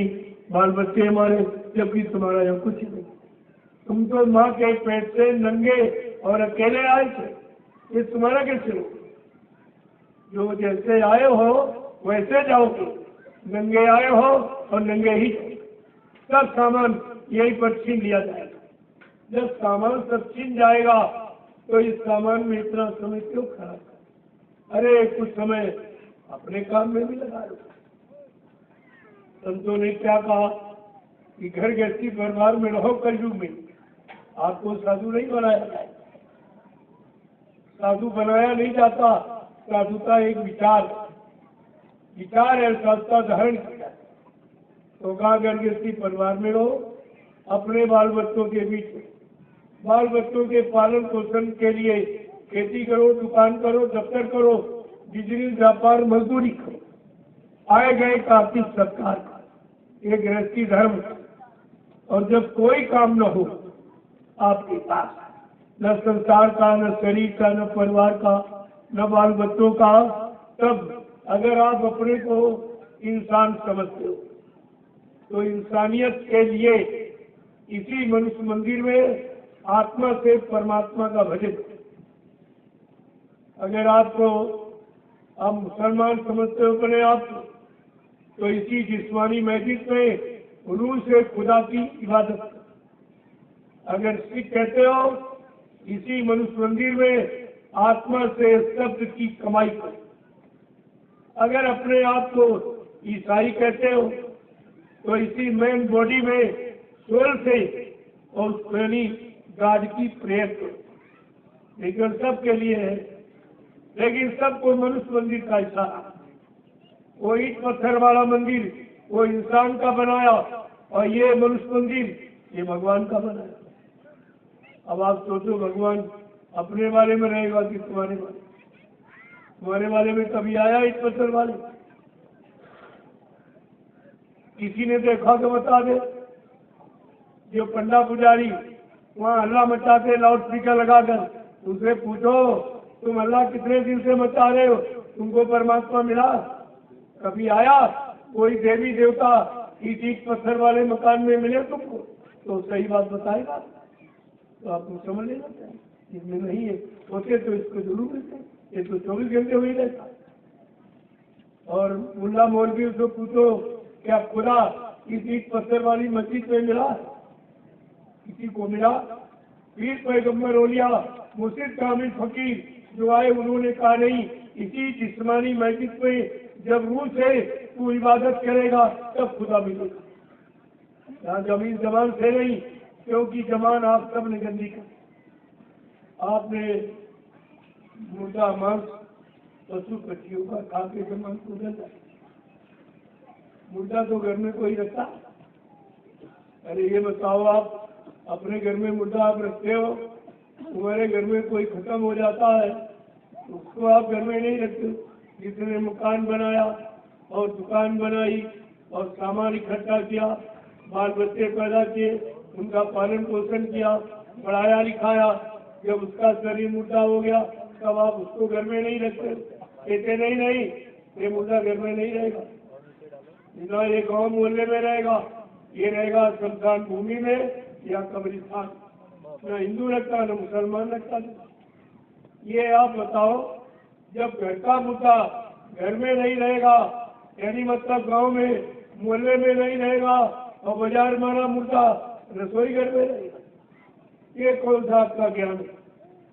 बाल बच्चे हमारे, जबकि तुम्हारा यहाँ कुछ नहीं। तुम तो माँ के पेट से नंगे और अकेले आए थे, ये तुम्हारा कैसे हो? जो जैसे आए हो वैसे जाओगे, नंगे आए हो और नंगे ही सब सामान यही पर छीन लिया जाएगा। जब सामान सब छीन जाएगा तो इस सामान में इतना समय क्यों खराब? अरे कुछ समय अपने काम में भी लगा लो। संतों ने क्या कहा कि घर गृहस्थी परिवार में रहो, कलयुग में आपको साधु नहीं बनाया जाए, साधु बनाया नहीं जाता। साधुता एक विचार है, साधुता धारण किया। तो कहा घर गृहस्थी परिवार में रहो, अपने बाल बच्चों के बीच, बाल बच्चों के पालन पोषण के लिए खेती करो, दुकान करो, दफ्तर करो, बिजली व्यापार मजदूरी करो, आए गए का आर्थिक सत्कार, ये गृहस्थी धर्म। और जब कोई काम न हो आपके पास, न संसार का, न शरीर का, न परिवार का, न बाल बच्चों का, तब अगर आप अपने को इंसान समझते हो तो इंसानियत के लिए इसी मनुष्य मंदिर में आत्मा से परमात्मा का भजन। अगर आपको आप मुसलमान समझते हो अपने आप, तो इसी जिस्मानी मस्जिद में रूह से खुदा की इबादत। अगर सिख कहते हो इसी मनुष्य मंदिर में आत्मा से शब्द की कमाई करो। अगर अपने आप को ईसाई कहते हो तो इसी मेन बॉडी में सोल से और यानी गॉड की प्रेयर करो। लेकिन सबके लिए है, लेकिन सबको मनुष्य मंदिर का इशारा। वो ईट पत्थर वाला मंदिर वो इंसान का बनाया और ये मनुष्य मंदिर ये भगवान का बनाया। अब आप सोचो भगवान अपने वाले में रहेगा कि तुम्हारे वाले? तुम्हारे वाले में कभी आया ईट पत्थर वाले? किसी ने देखा तो बता दे। जो पंडा पुजारी वहाँ हल्ला मचाते लाउड स्पीकर लगाकर, उनसे पूछो तुम हल्ला कितने दिन से मचा रहे हो, तुमको परमात्मा मिला? कभी आया कोई देवी देवता ईट पत्थर वाले मकान में मिले तुमको? तो सही बात बताएगा तो आपको समझ लेना चाहिए। इसमें नहीं है, होते तो इसको जरूर मिलते, ये तो 24 घंटे हो ही रहता। और मुल्ला मौलवी उसको पूछो क्या खुदा इस ईट पत्थर वाली मस्जिद में मिला? किसी को मिला? पीर पैगम्बर ओलिया मुर्शिद कामिल फकीर जो आए उन्होंने कहा नहीं, इसी जिस्मानी मस्जिद में जब रूह से तू इबादत करेगा तब खुदा मिलेगा। यहाँ जमीन जमान से नहीं, क्योंकि जमान आप सब ने गंदी कर। आपने मुर्दा मांस पशु पक्षियों का खा के जमान को गंदा। मुर्दा तो घर में कोई रखता? अरे ये बताओ, आप अपने घर में मुर्दा आप रखते हो, तुम्हारे घर में कोई खत्म हो जाता है उसको आप घर में नहीं रखते। जिसने मकान बनाया और दुकान बनाई और सामान इकट्ठा किया, बाल बच्चे पैदा किए, उनका पालन पोषण किया, पढ़ाया लिखाया। जब उसका शरीर मुर्दा हो गया तब आप उसको घर में नहीं रखते, कहते नहीं नहीं ये मुर्दा घर में नहीं रहेगा, ना ये गांव मोहल्ले में रहेगा, ये रहेगा शमशान भूमि में या कब्रिस्तान। न हिंदू रखता न मुसलमान रखता। ये आप बताओ, जब घर का मुर्दा घर में नहीं रहेगा, यानी मतलब गांव में मोहल्ले में नहीं रहेगा, और बाजार माना मुर्दा रसोई घर में रहेगा, ये कौन सा आपका ज्ञान है?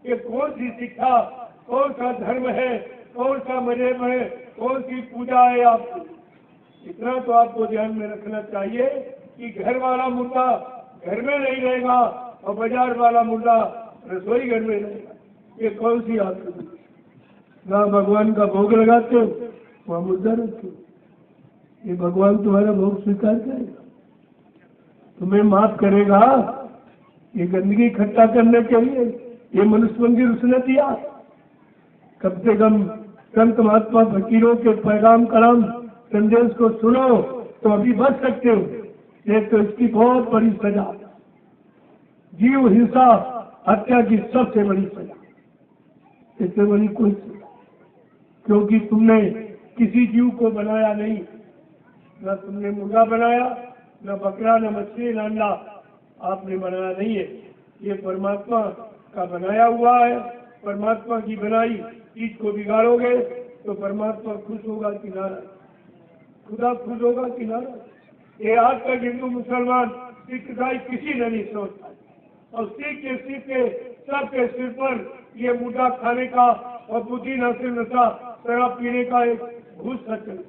ये कौन सी शिक्षा, कौन सा धर्म है, कौन सा मजहब है, कौन सी पूजा है आपकी? इतना तो आपको ध्यान में रखना चाहिए कि घर वाला मुर्दा घर में नहीं रहेगा और बाजार वाला मुर्दा रसोई घर में रहेगा। ये कौन सी आपकी? जहाँ भगवान का भोग लगाते हो वहाँ मुर्दा रखते हो, ये भगवान तुम्हारा भोग स्वीकार करेगा, तुम्हें माफ करेगा? ये गंदगी इकट्ठा करने के लिए ये मनुष्य मंदिर उसने दिया। कम से कम संत महात्मा फकीरों के पैगाम कलाम संदेश को सुनो तो अभी बच सकते हो, नहीं तो इसकी बहुत बड़ी सजा, जीव हिंसा हत्या की सबसे बड़ी सजा, इससे बड़ी कोई सजा, क्योंकि तुमने किसी जीव को बनाया नहीं, न तुमने मुर्गा बनाया, न बकरा, न मछली, न अंडा आपने बनाया नहीं है। ये परमात्मा का बनाया हुआ है। परमात्मा की बनाई चीज को बिगाड़ोगे तो परमात्मा खुश होगा कि नाराज? खुदा खुश होगा कि नाराज? ये आज तक हिंदू मुसलमान सिख ईसाई किसी ने नहीं सोचता, और सीख के सबके सिर पर ये मुर्दा खाने का और बुद्धि नशे नशा शराब पीने का एक भूत चल,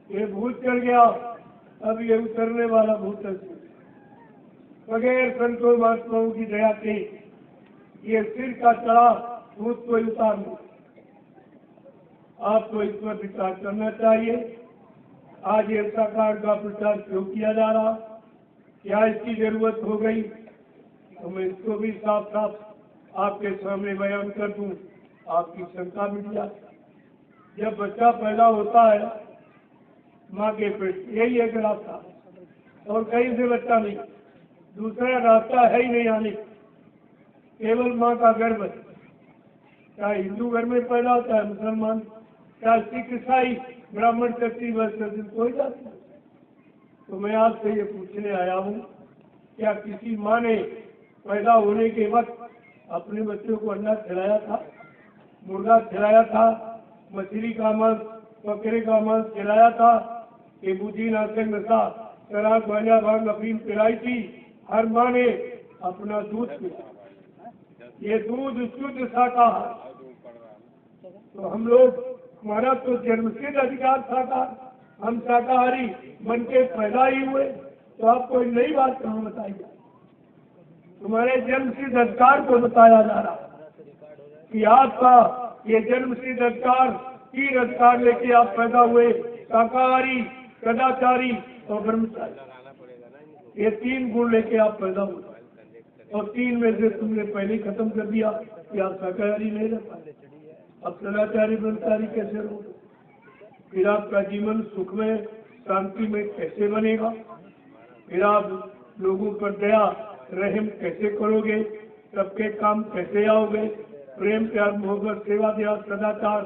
ये भूत चल गया। अब ये उतरने वाला भूत है, बगैर संतों महात्माओं की दया के ये सिर का चढ़ा भूत को उतार दो। आपको इस पर विचार करना चाहिए। आज ये सरकार का प्रचार क्यों किया जा रहा, क्या इसकी जरूरत हो गई? तो मैं इसको भी साफ साफ आपके सामने बयान कर दूं, आपकी शंका मिट जाती। जब बच्चा पैदा होता है माँ के पेट, यही एक रास्ता, और कहीं से बच्चा नहीं, दूसरा रास्ता है ही नहीं आने, केवल माँ का गर्भ। चाहे हिंदू घर में पैदा होता है, मुसलमान, चाहे सिख ईसाई, ब्राह्मण क्षत्रिय वैश्य, कोई जाति नहीं। तो मैं आपसे ये पूछने आया हूँ, क्या किसी माँ ने पैदा होने के वक्त अपने बच्चों को अंडा खिलाया था, मुर्गा खिलाया था, मछली का मांस, बकरे का मांस खिलाया था, कि बुद्धि नाशक नशा शराब गांजा भांग अफीम पिलाई थी? हर माँ ने अपना दूध पिया, ये दूध शुद्ध शाकाहार। तो हम लोग, हमारा तो जन्मसिद्ध अधिकार शाकाहार, हम शाकाहारी बन के पैदा ही हुए, तो आपको एक नई बात कहाँ बताई जाए? तुम्हारे जन्मसिद्ध अधिकार को बताया जा रहा कि आपका ये जन्मसिद्ध अधिकार, 3 अधिकार लेके आप पैदा हुए, शाकाहारी, सदाचारी और ब्रह्मचारी। ये 3 गुण लेके आप पैदा हुए, और 3 में से तुमने पहले खत्म कर दिया कि आप शाकाहारी नहीं रह पाए। अब सदाचारी ब्रह्मचारी कैसे रहोगे? फिर आपका जीवन सुख में शांति में कैसे बनेगा? फिर आप लोगों पर दया रहम कैसे करोगे? सबके काम कैसे आओगे? प्रेम प्यार मोहब्बत सेवा त्याग सदाचार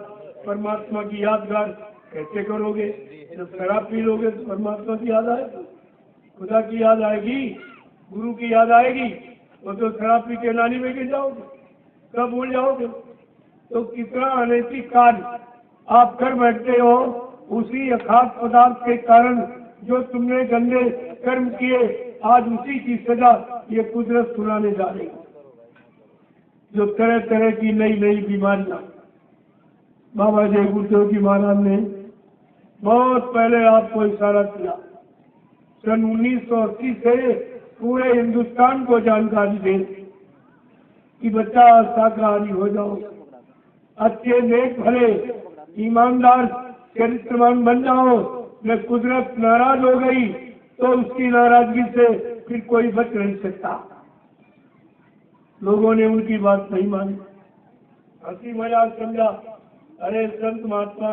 परमात्मा की यादगार कैसे करोगे? जब शराब पी लोगे तो परमात्मा की याद आएगी, खुदा की याद आएगी, गुरु की याद आएगी, और तो शराब पी के नाली में गिर जाओगे, कब भूल जाओगे? तो कितना अनैतिक कार्य आप कर बैठते हो, उसी अखाद्य पदार्थ के कारण जो तुमने गंदे कर्म किए, आज उसी की सजा ये कुदरत सुनाने जा रही है। जो तरह तरह की नई नई बीमारियां, बाबा जय गुरुदेव जी महाराज ने बहुत पहले आपको इशारा किया, सन 1980 से पूरे हिंदुस्तान को जानकारी दे कि बच्चा शाकाहारी हो जाओ, अच्छे नेक भले ईमानदार चरित्रवान बन जाओ। न कुदरत नाराज हो गई तो उसकी नाराजगी से फिर कोई बच नहीं सकता। लोगों ने उनकी बात नहीं मानी, हंसी मजाक समझा। अरे संत महात्मा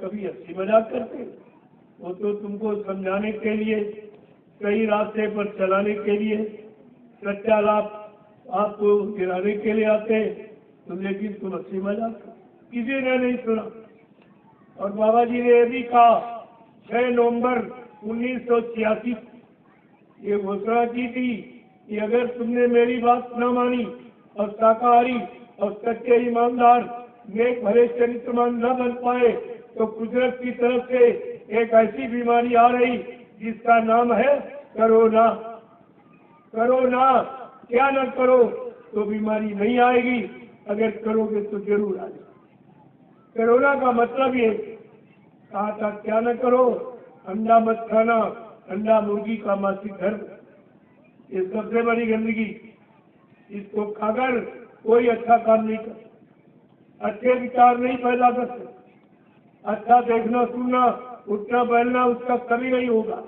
कभी हंसी मजाक करते? वो तो तुमको समझाने के लिए, कई रास्ते पर चलाने के लिए, सच्चा लाभ आपको गिराने के लिए आते, तो लेकिन तुम हंसी मजाक किसी ने नहीं सुना। और बाबा जी ने यह भी कहा 6 नवंबर 1986 ये घोषणा की थी कि अगर तुमने मेरी बात न मानी और शाकाहारी और सच्चे ईमानदार नेक भले चरित्रमान न बन पाए, तो कुदरत की तरफ से एक ऐसी बीमारी आ रही जिसका नाम है कोरोना। कोरोना क्या न करो तो बीमारी नहीं आएगी, अगर करोगे तो जरूर आएगी। कोरोना का मतलब ये कहा था, क्या न करो, अंडा मत खाना, अंडा मुर्गी का मासिक धर्म, ये सबसे बड़ी गंदगी। इसको खाकर कोई अच्छा काम नहीं कर, अच्छे विचार नहीं पैदा कर सकते, अच्छा देखना सुनना उठना बैठना उसका कभी नहीं होगा।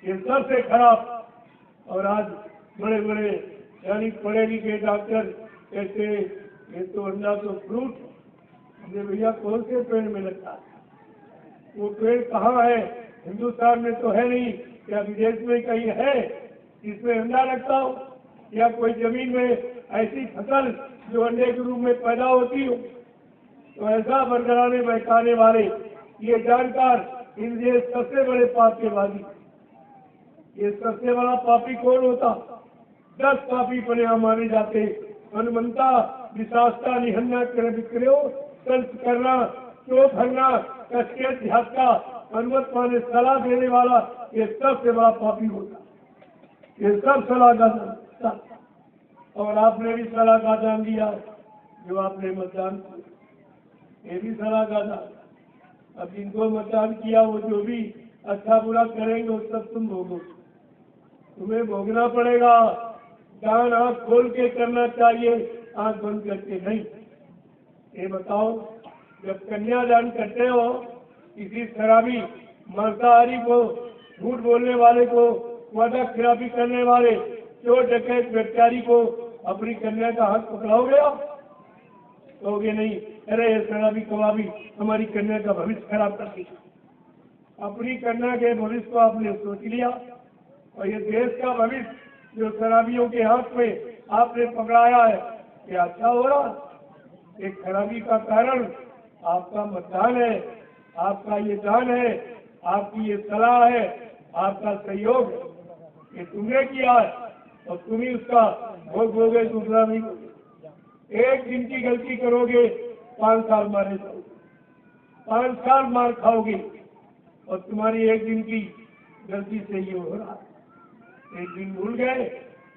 ये सबसे खराब। और आज बड़े बड़े यानी पढ़े लिखे डॉक्टर कहते ये तो अंडा तो फ्रूट, अरे भैया कौन से पेड़ में लगता है? वो पेड़ कहाँ है? हिंदुस्तान में तो है नहीं, या विदेश में कहीं है इसमें अंडा लगता हो, या कोई जमीन में ऐसी फसल जो अंडे के रूप में पैदा होती हो? तो ऐसा बरकराने बहकाने वाले ये जानकार इनके सबसे बड़े पाप के वादी। ये सबसे बड़ा पापी कौन होता? 10 पापी पने माने जाते, हनुमंता विशास्ता निहन्ना कर विक्रयो संत करना क्यों भरना कश्य ध्यात्ता हनुमत माने सलाह देने वाला, ये सबसे बड़ा पापी होता। ये सब सलाह का दान, और आपने भी सलाह का दान दिया जो आपने मतदान किया, ये भी सलाह का दान। अब जिनको मतदान किया वो जो भी अच्छा बुरा करेंगे वो सब तुम भोगोगे, तुम्हें भोगना पड़ेगा। दान आंख खोल के करना चाहिए, आंख बंद करके नहीं। ये बताओ, जब कन्यादान करते हो किसी शराबी मांसाहारी को, झूठ बोलने वाले को, वादा खिलाफी करने वाले, चोर डकैत व्यभिचारी को अपनी कन्या का हाथ पकड़ाओगे आप? कहोगे नहीं, अरे ये शराबी कबाबी हमारी कन्या का भविष्य खराब कर दी। अपनी कन्या के भविष्य को आपने सोच लिया, और ये देश का भविष्य जो शराबियों के हाथ में आपने पकड़ाया है, ये अच्छा हो रहा? एक खराबी का कारण आपका मतदान है, आपका ये दान है, आपकी ये सलाह है, आपका सहयोग है। ये तुमने किया है और तुम ही उसका भोग भोगे, दूसरा नहीं। एक दिन की गलती करोगे 5 साल मारे जाओगे, 5 साल मार खाओगे, और तुम्हारी एक दिन की गलती से ये हो रहा है। एक दिन भूल गए,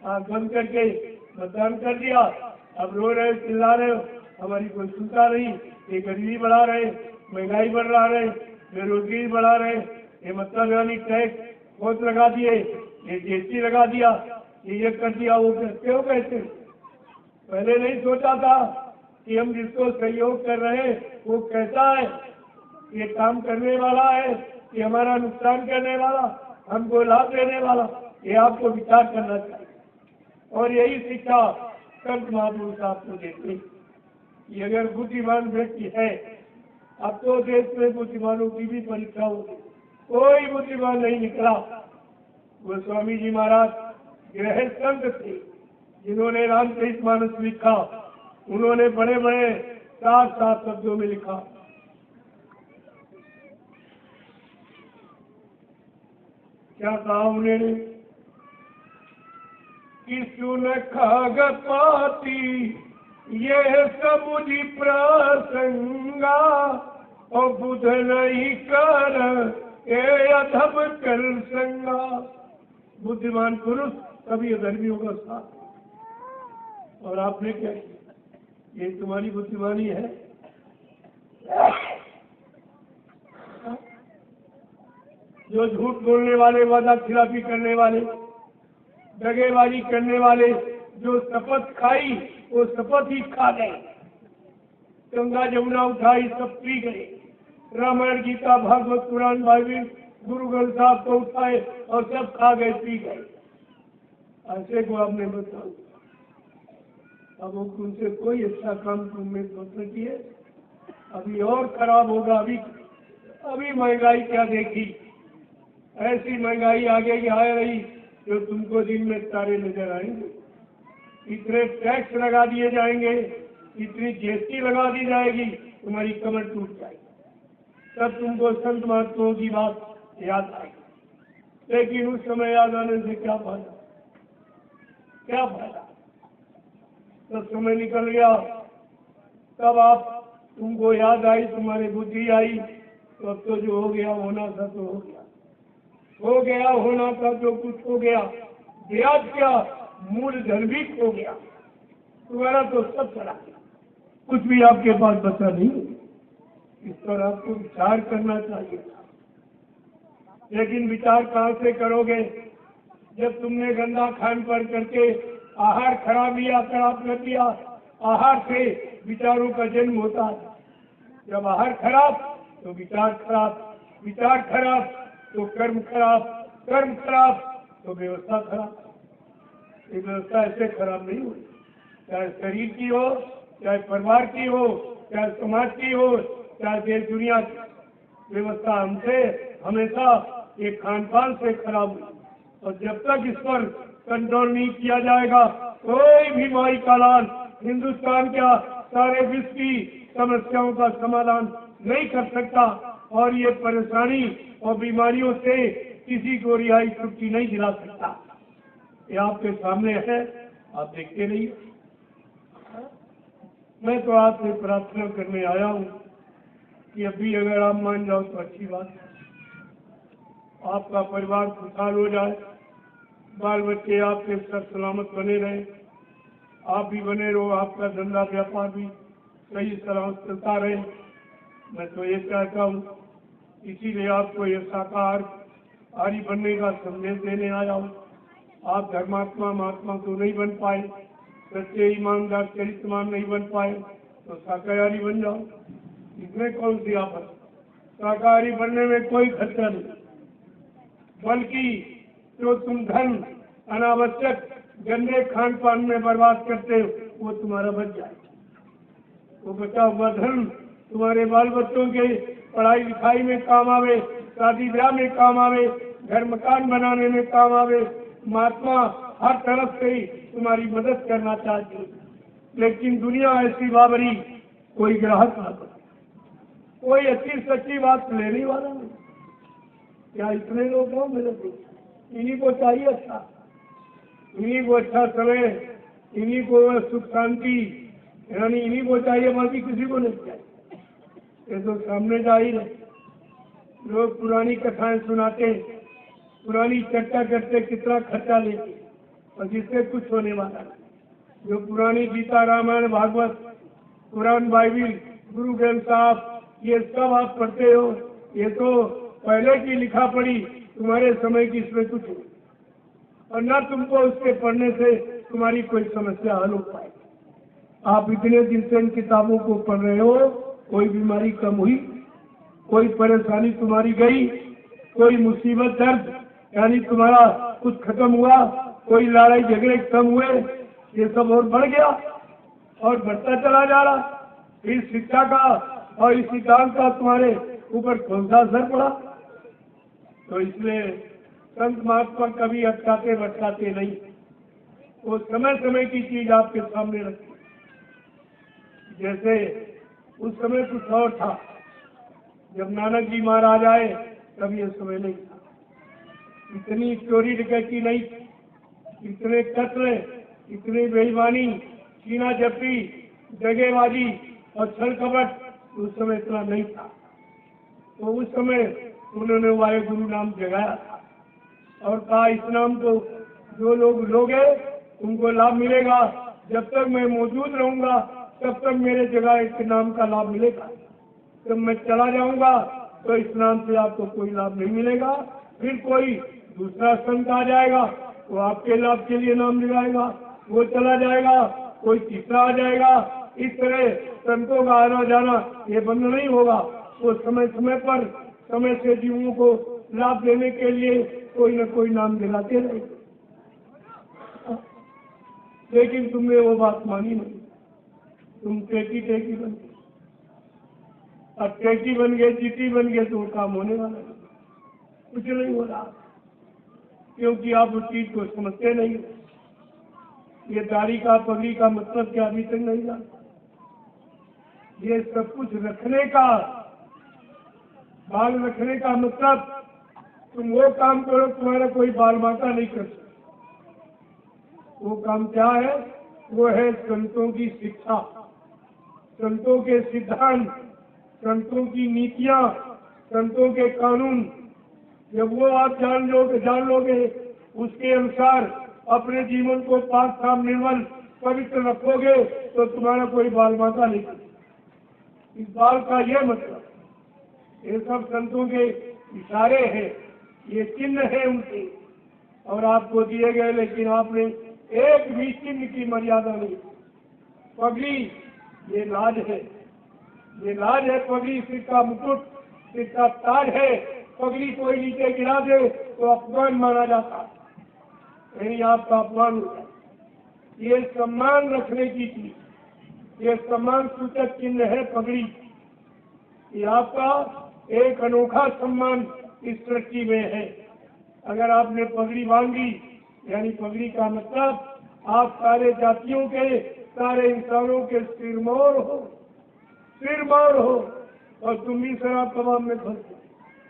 आंख बंद करके मतदान कर दिया, अब रो रहे चिल्ला रहे हो, हमारी कोई सुनता नहीं। ये गरीबी बढ़ा रहे, महंगाई बढ़ रहा रहे, बेरोजगारी बढ़ा रहे, ये मतलब यानी टैक्स बहुत लगा दिए, ये जीएसटी लगा दिया, ये कर दिया, वो करते हो कैसे? पहले नहीं सोचा था कि हम जिसको सहयोग कर रहे हैं वो कैसा है, ये काम करने वाला है, ये हमारा नुकसान करने वाला, हमको लाभ देने वाला, ये आपको विचार करना चाहिए। और यही शिक्षा संत महापुरुष आपको देते कि अगर बुद्धिमान व्यक्ति है, अब तो देश में बुद्धिमानों की भी परीक्षा होगी, कोई बुद्धिमान नहीं निकला। वो स्वामी जी महाराज गृह संत थे जिन्होंने रामचरितमानस लिखा, उन्होंने बड़े बड़े 7 शब्दों में लिखा। क्या कहा उन्होंने कि सुन खाग पाती ये समुझी प्रसंगा, और बुध नहीं कर ए अधम कर संगा। बुद्धिमान पुरुष कभी अधर्मियों का साथ। और आपने क्या किया? ये तुम्हारी बुद्धिमानी है? जो झूठ बोलने वाले, वादा खिलाफी करने वाले, दगेबाजी करने वाले, जो शपथ खाई वो शपथ ही खा गए, गंगा जमुना उठाई सब पी गए, रामायण गीता भागवत पुराण बाइबिल गुरु ग्रंथ साहब को उठाए और सब खा गए, पी गए। ऐसे को आपने बताओ, अब उनसे कोई अच्छा काम तुमने सोचना किए, अभी और खराब होगा। अभी महंगाई क्या देखी, ऐसी महंगाई आगे की आ रही जो तुमको दिन में तारे नजर आएंगे। इतने टैक्स लगा दिए जाएंगे, इतनी जीएसटी लगा दी जाएगी, तुम्हारी कमर टूट जाएगी। तब तुमको संत महात्माओं की बात याद आएगी। लेकिन उस समय याद आने से क्या फायदा, क्या फायदा? तो समय निकल गया, तब आप तुमको याद आई, तुम्हारी बुद्धि आई, तो अब तो जो हो गया होना था तो हो गया, हो गया होना था, जो कुछ हो गया। ब्याज क्या, मूल धन भी खो गया, तुम्हारा तो सब चला गया, कुछ भी आपके पास बचा नहीं। इस पर आपको विचार करना चाहिए था। लेकिन विचार कहाँ से करोगे जब तुमने गंदा खान पान करके आहार खराब कर दिया। आहार से विचारों का जन्म होता है। जब आहार खराब तो विचार खराब, विचार खराब तो कर्म खराब, कर्म खराब तो व्यवस्था खराब। ये व्यवस्था ऐसे खराब नहीं हुई, चाहे शरीर की हो, चाहे परिवार की हो, चाहे समाज की हो, चाहे देश दुनिया की। व्यवस्था हमसे हमेशा एक खान पान से खराब हुई। और जब तक इस पर कंट्रोल नहीं किया जाएगा, कोई भी माई का लाल हिंदुस्तान क्या सारे विश्व की समस्याओं का समाधान नहीं कर सकता। और ये परेशानी और बीमारियों से किसी को रिहाई छुट्टी नहीं दिला सकता। ये आपके सामने है, आप देखते नहीं। मैं तो आपसे प्रार्थना करने आया हूँ कि अभी अगर आप मान जाओ तो अच्छी बात है। आपका परिवार खुशहाल हो जाए, बाल बच्चे आपके साथ सलामत बने रहे, आप भी बने रहो, आपका धंधा व्यापार भी सही सलामत चलता रहे। मैं तो ये चाहता हूँ, इसीलिए आपको ये शाकाहारी बनने का संदेश देने आया हूँ। आप धर्मात्मा महात्मा तो नहीं बन पाए, सच्चे ईमानदार चरित्रवान नहीं बन पाए, तो शाकाहारी बन जाओ। इसमें कौन सी आफत? शाकाहारी बनने में कोई खर्चा नहीं, बल्कि जो तुम धन अनावश्यक गंदे खान पान में बर्बाद करते हो वो तुम्हारा बच जाए। वो बचा हुआ धन तुम्हारे बाल बच्चों के पढ़ाई लिखाई में काम आवे, शादी ब्याह में काम आवे, घर मकान बनाने में काम आवे। महात्मा हर तरफ से ही तुम्हारी मदद करना चाहती है, लेकिन दुनिया ऐसी बाबरी, कोई ग्राहक ना बने, कोई अच्छी सच्ची बात लेने वाला नहीं। क्या इतने लोग हो मेरे को? इन्हीं को चाहिए अच्छा, इन्हीं को अच्छा समय, इन्हीं को सुख शांति, यानी इन्हीं को चाहिए, बाकी किसी को नहीं चाहिए। ये तो सामने जाहिर है। लोग पुरानी कथाएं सुनाते, पुरानी चर्चा करते, कितना खर्चा लेते, और जिससे कुछ होने वाला नहीं। जो पुरानी गीता, रामायण, भागवत, कुरान, बाइबिल, गुरु ग्रंथ साहब, ये सब आप पढ़ते हो, ये तो पहले की लिखा पढ़ी, तुम्हारे समय की इसमें कुछ नहीं। और न तुमको उसके पढ़ने से तुम्हारी कोई समस्या हल हो पाए। आप इतने दिन से इन किताबों को पढ़ रहे हो, कोई बीमारी कम हुई, कोई परेशानी तुम्हारी गई, कोई मुसीबत दर्द यानी तुम्हारा कुछ खत्म हुआ, कोई लड़ाई झगड़े कम हुए? ये सब और बढ़ गया और बढ़ता चला जा रहा। इस शिक्षा का और इस सिद्धांत का तुम्हारे ऊपर कौन सा असर पड़ा? तो इसलिए संत महात्मा कभी अटकाते भटकाते नहीं, वो समय समय की चीज आपके सामने रखी। जैसे उस समय कुछ और था, जब नानक जी महाराज आए तब ये समय नहीं था, इतनी चोरी डकैती नहीं, इतने कत्ल, इतनी बेईमानी, कीना जपी, दगेबाजी और छल कपट उस समय इतना नहीं था। तो उस समय उन्होंने वायुगुरु नाम जगाया था और कहा इस नाम को जो लोग लोगे उनको लाभ मिलेगा। जब तक मैं मौजूद रहूंगा तब तक मेरे जगह इस नाम का लाभ मिलेगा। जब मैं चला जाऊंगा तो इस नाम से आपको कोई लाभ नहीं मिलेगा। फिर कोई दूसरा संत आ जाएगा, वो आपके लाभ के लिए नाम लगाएगा, वो चला जाएगा, कोई तीसरा आ जाएगा। इस तरह संतों का आना जाना ये बंद नहीं होगा। वो समय समय पर समय से जीवों को लाभ देने के लिए कोई न कोई नाम दिलाते रहे। लेकिन तुमने वो बात मानी नहीं, तुम टेकी बन गए। अब टेकी बन गए, चीटी बन गए तो काम होने वाला नहीं। कुछ नहीं हो रहा, क्योंकि आप उस चीज को समझते नहीं। ये दाढ़ी का पगड़ी का मतलब क्या अभी तक नहीं जानता। ये सब कुछ रखने का, बाल रखने का मतलब तुम वो काम करो तुम्हारा कोई बाल बांका नहीं कर सकता। वो काम क्या है? वो है संतों की शिक्षा, संतों के सिद्धांत, संतों की नीतियां, संतों के कानून। जब वो आप जान लोगे उसके अनुसार अपने जीवन को पाक साफ निर्मल पवित्र रखोगे तो तुम्हारा कोई बाल बांका नहीं कर सकता। इस बाल का यह मतलब, ये सब संतों के इशारे हैं, ये चिन्ह है उनके और आपको दिए गए, लेकिन आपने एक भी चिन्ह की मर्यादा नहीं। पगड़ी ये लाज है, ये लाज है। पगड़ी सिर का मुकुट, सिर का ताज है। पगड़ी कोई नीचे गिरा दे तो अपमान माना जाता, यही आपका अपमान होता। ये सम्मान रखने की चीज, ये सम्मान सूचक चिन्ह है पगड़ी। ये आपका एक अनोखा सम्मान इस सृष्टि में है। अगर आपने पगड़ी बांधी, यानी पगड़ी का मतलब आप सारे जातियों के, सारे इंसानों के सिरमौर हो, सिरमौर हो, और तुम भी शराब कबाब में फंस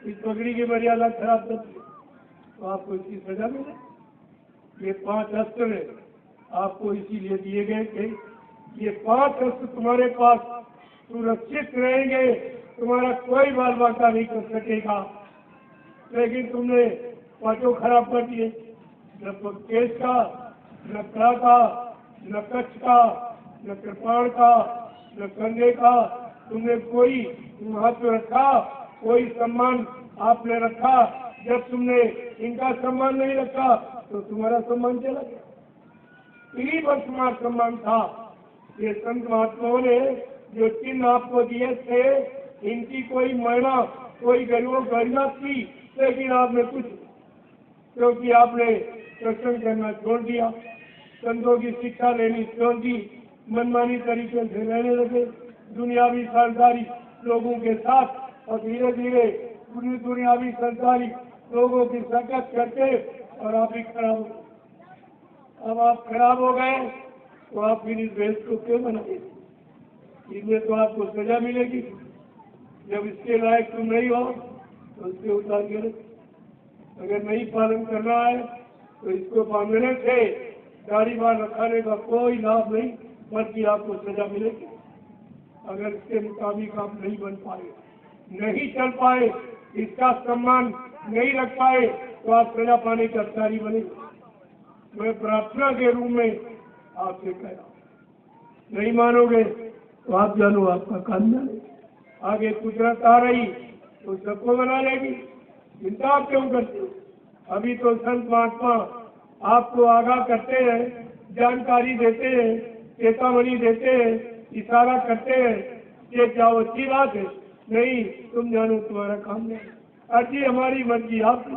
इस पगड़ी की मर्यादा खराब करती तो आपको इसकी सजा मिले। ये 5 अस्त्र आपको इसीलिए दिए गए थे। ये 5 अस्त्र तुम्हारे पास सुरक्षित रहेंगे, तुम्हारा कोई बाल बांका नहीं कर सकेगा। लेकिन तुमने 5 खराब कर दिए, न केश का, न कड़ा का, न कच्छ का, न कृपाण का, न कंधे का। तुमने कोई महत्व रखा, कोई सम्मान आपने रखा। जब तुमने इनका सम्मान नहीं रखा तो तुम्हारा सम्मान चला गया। इन्हीं पर तुम्हारा सम्मान था। ये संत महात्माओं ने जो चिन्ह आपको दिए थे, इनकी कोई महिमा, कोई गरिमा थी, लेकिन आपने कुछ, क्योंकि आपने सत्संग करना छोड़ दिया, संतों की शिक्षा लेनी छोड़ दी, मनमानी तरीके से रहने लगे दुनियावी संसारी लोगों के साथ, और धीरे धीरे दुनियावी संसारी लोगों की संगत करके और आप ही खराब हो गए। अब आप खराब हो गए तो आप फिर इस देश को क्यों बनाएंगे? इसमें तो आपको सजा मिलेगी। जब इसके लायक तुम नहीं हो तो उससे उतार के रखो। अगर नहीं पालन करना है तो इसको बांधने से दाढ़ी बाल रखाने का कोई लाभ नहीं, बल्कि आपको सजा मिलेगी। अगर इसके मुताबिक आप नहीं बन पाए, नहीं चल पाए, इसका सम्मान नहीं रख पाए, तो आप सजा पाने के अधिकारी बने। मैं प्रार्थना के रूप में आपसे कह रहा हूं, नहीं मानोगे तो आप जानो आपका काम जाने। आगे कुदरत आ रही तो सबको बना लेगी, चिंता आप क्यों करते हो? अभी तो संत महात्मा आपको आगाह करते हैं, जानकारी देते हैं, चेतावनी देते हैं, इशारा करते हैं कि क्या वो अच्छी बात है? नहीं, तुम जानो तुम्हारा काम नहीं। अर्जी हमारी मर्जी आपकी,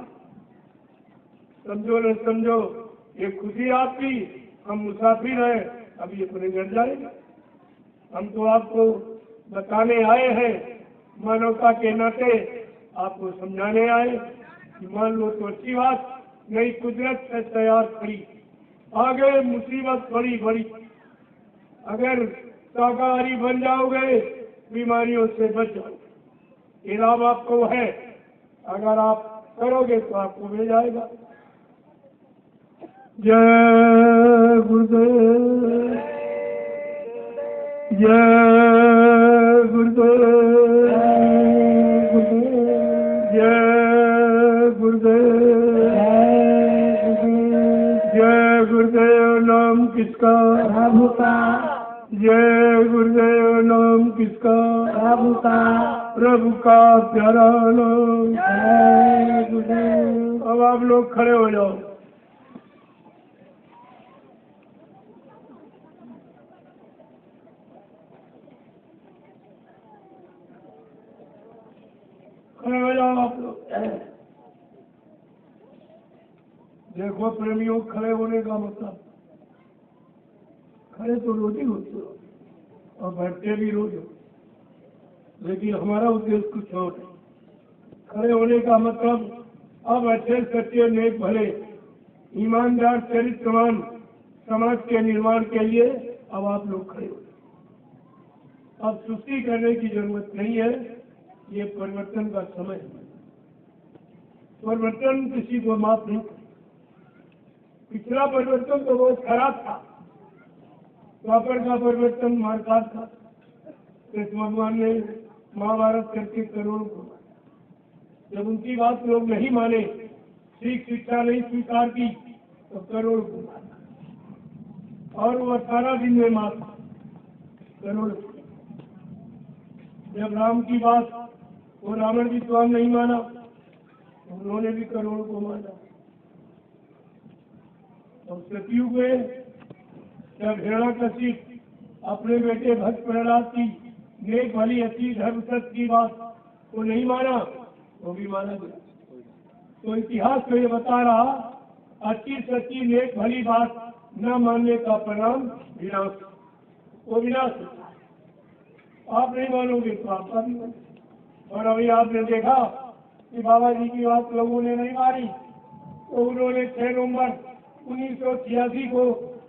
समझो न समझो ये खुशी आपकी। हम मुसाफिर हैं, अभी अपने घर जाएंगे। हम तो आपको बताने आए हैं, मानवता के नाते आपको समझाने आए कि मान लो तो अच्छी बात, नई कुदरत से तैयार खड़ी, आगे मुसीबत बड़ी बड़ी। अगर शाकाहारी बन जाओगे बीमारियों से बच जाओगे, इनाम आपको है। अगर आप करोगे तो आपको मिल जाएगा। जय गुरुदेव, जय गुरुदेव, जय गुरुदेव, जय गुरुदेव। नाम किसका? प्रभु का। जय गुरुदेव। नाम किसका? प्रभु का। प्रभु का प्यारा नाम। जय गुरुदेव। अब आप लोग खड़े हो जाओ। खड़े हो जाओ आप लोग। देखो प्रेमियों, खड़े होने का मतलब, खड़े तो रोज ही होते हो और बैठते भी रोज हो, लेकिन हमारा उद्देश्य कुछ और है। खड़े होने का मतलब अब अच्छे सच्चे नेक भले ईमानदार चरित्रवान समाज के निर्माण के लिए अब आप लोग खड़े हो। अब सुस्ती करने की जरूरत नहीं है, ये परिवर्तन का समय है। परिवर्तन किसी को माफ नहीं। पिछला परिवर्तन तो बहुत खराब था, द्वापर का परिवर्तन मारकाट था। कृष्ण भगवान ने महाभारत करके करोड़ों को मारा। जब उनकी बात लोग नहीं माने, ठीक शिक्षा नहीं स्वीकार की, तो करोड़ों को मारा और वो 18 दिन में मारा करोड़ों। जब राम की बात वो रावण विद्वान नहीं माना, उन्होंने भी करोड़ों को मारा। और सतयुग में जब हिरण्यकशिप अपने बेटे भक्त प्रहलाद की नेक भली अच्छी धर्म सत्य की बात को नहीं माना, वो भी माना गया। तो इतिहास तो ये बता रहा, अच्छी सच्ची नेक भली बात न मानने का परिणाम विनाश, वो विनाश होता है। आप नहीं मानोगे तो आपका भी मानो। और अभी आपने देखा कि बाबा जी की बात लोगों ने नहीं मानी, तो उन्होंने 6 नवंबर 1986 को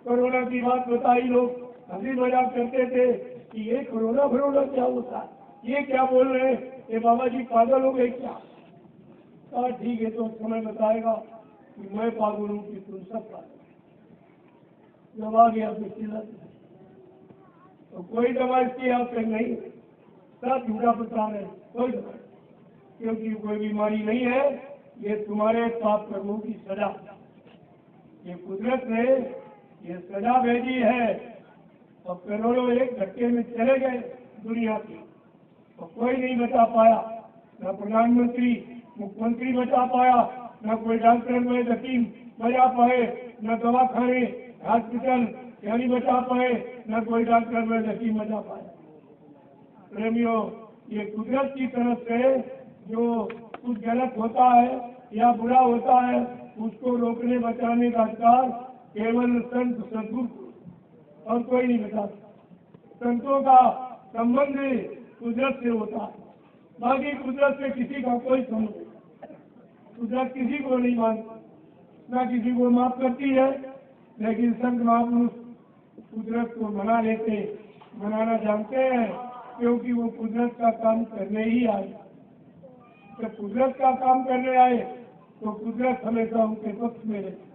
कोरोना की बात बताई। लोग हंसी मजाक करते थे कि ये कोरोना भरोना क्या होता है, ये क्या बोल रहे हैं, ये बाबा जी पागल हो गए क्या? तो ठीक है, तो समय बताएगा कि मैं पागल हूँ कि तुम सब पागल। जब आ गया तो कोई दवा इसकी आप पे नहीं, सब झूठा प्रचार है, कोई दवा, क्योंकि कोई बीमारी नहीं है, ये तुम्हारे पाप कर्मों की सजा। ये कुदरत ने ये सजा भेजी है। और करोड़ों एक धक्के में चले गए दुनिया से, तो कोई नहीं बचा पाया, न प्रधानमंत्री मुख्यमंत्री बचा पाया, न कोई डॉक्टर में हकीम बचा पाए, न दवाखाने हॉस्पिटल यानी बचा पाए, न कोई डॉक्टर में हकीम बचा पाया। प्रेमियों, ये कुदरत की तरफ से जो कुछ गलत होता है या बुरा होता है, उसको रोकने बचाने का अधिकार केवल संत सदगुरु और कोई नहीं बचा सकता। संतों का संबंध कुदरत से होता है, बाकी कुदरत से किसी का कोई संबंध नहीं। कुदरत किसी को नहीं मानती, न किसी को माफ करती है, लेकिन संत महापुरुष कुदरत को मना लेते, मनाना जानते हैं, क्योंकि वो कुदरत का काम करने ही आए। जब कुदरत का काम करने आए तो कुदरत हमेशा उनके पक्ष में रहती।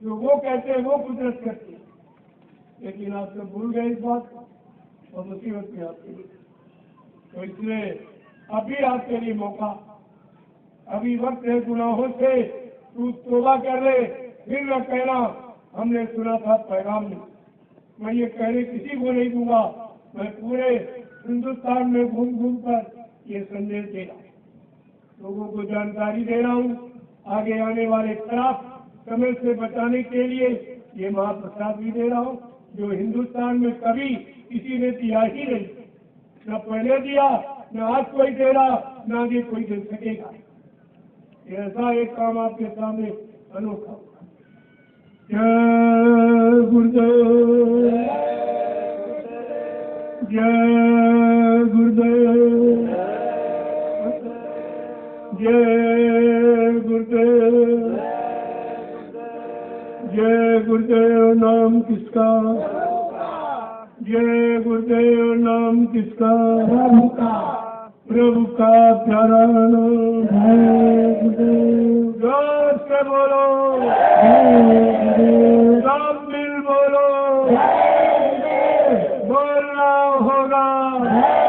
जो वो कहते हैं वो कुदरत करती है। लेकिन आप सब भूल गए इस बात को और मुसीबत में आपके लिए। तो इसलिए अभी आपके लिए मौका, अभी वक्त है गुनाहों से तू तौबा कर ले, फिर न कहना हमने सुना था पैगाम में। मैं ये कहने किसी को नहीं दूंगा, मैं पूरे हिंदुस्तान में घूम घूम कर ये संदेश दे रहा हूँ, लोगों को जानकारी दे रहा हूँ। आगे आने वाले खराब समय से बचाने के लिए ये महाप्रसाद भी दे रहा हूँ, जो हिंदुस्तान में कभी किसी ने दिया ही नहीं, न पहले दिया, न आज कोई दे रहा, न आगे कोई दे सकेगा। ऐसा एक काम आपके सामने अनोखा होगा। जय गुरुदेव, जय गुरुदेव, जय गुरुदेव, जय गुरुदेव। नाम किसका? जय गुरुदेव। नाम किसका? प्रभु का। प्रभु का प्यारा नाम। जय गुरुदेव, जोर से बोलो, जय गुरुदेव, सब मिल बोलो, जय गुरुदेव, बोलना होगा, जय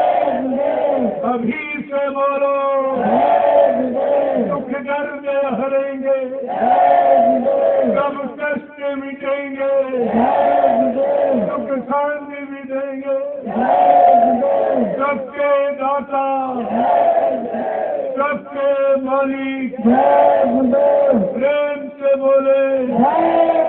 गुरुदेव, अभी से बोलो, जय गुरुदेव, दुख दर्द हरेंगे, जय गुरुदेव, सब कष्ट मिटेंगे, जय गुरुदेव, सुख शांति भी देंगे। जय गुरुदेव, सबके दाता, सबके मालिक, जय गुरुदेव, प्रेम से बोले, जय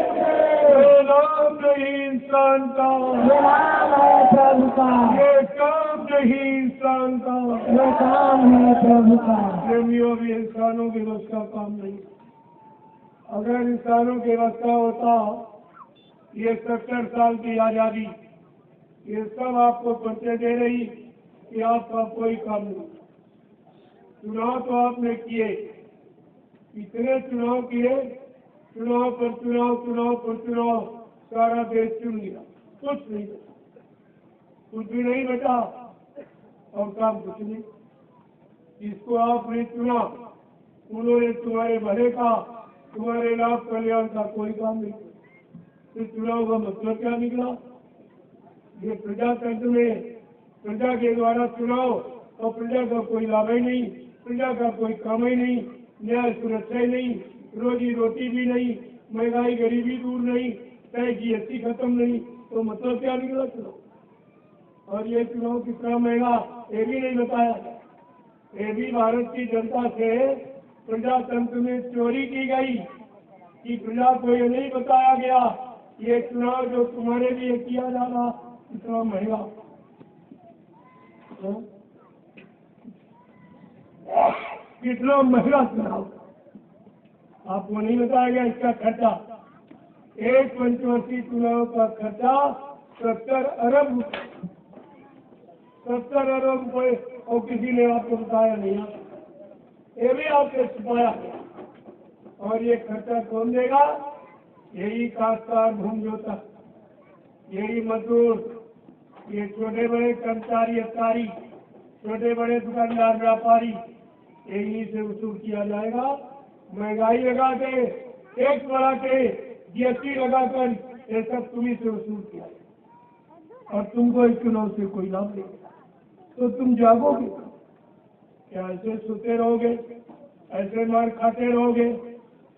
गुरुदेव। ये नाम नहीं इंसान का, ये नाम है प्रभु का, ये काम नहीं इंसान का। ये काम है प्रभु का। प्रेमियों भी इंसानों के बस का काम नहीं। अगर इंसानों के बस का होता, ये 70 साल की आजादी ये सब आपको परिचय दे रही कि आपका कोई काम नहीं। चुनाव तो आपने किए, इतने चुनाव किए, चुनाव पर चुनाव, चुनाव पर चुनाव, सारा देश चुन लिया, कुछ नहीं बचा, कुछ भी नहीं बचा और काम कुछ नहीं। जिसको आपने चुना उन्होंने तुम्हारे भले का, तुम्हारे लाभ कल्याण का कोई काम नहीं किया। इस चुनाव का मतलब क्या निकला? ये प्रजातंत्र में प्रजा के द्वारा चुनाव और प्रजा का कोई लाभ ही नहीं, प्रजा का कोई काम ही नहीं, न्याय सुरक्षा ही नहीं, रोजी रोटी भी नहीं, महंगाई गरीबी दूर नहीं, तय GST खत्म नहीं, तो मतलब क्या निकला चुनाव? और ये चुनाव कितना महंगा ये भी नहीं बताया। ये भी भारत की जनता से प्रजातंत्र में चोरी की गई कि प्रजा को ये नहीं बताया गया ये चुनाव जो तुम्हारे लिए किया जा रहा इतना महंगा। कितना महंगा चुनाव आपको नहीं बताया गया। इसका खर्चा, एक पंचवर्षीय चुनाव का खर्चा 70 अरब रुपए, 70 अरब रुपए, और किसी ने आपको बताया नहीं, ये भी आपसे छुपाया। और ये खर्चा कौन देगा? यही काश्तकार भूमि जोता, यही मजदूर, ये छोटे बड़े कर्मचारी अधिकारी, छोटे बड़े दुकानदार व्यापारी, यही से वसूल किया जाएगा। महंगाई लगा के, टैक्स बढ़ा के, GST लगाकर ये सब तुम्ही से वसूल किया और तुमको इस चुनाव से कोई लाभ नहीं, तो तुम जागोगे क्या? ऐसे सोते रहोगे, ऐसे मार खाते रहोगे,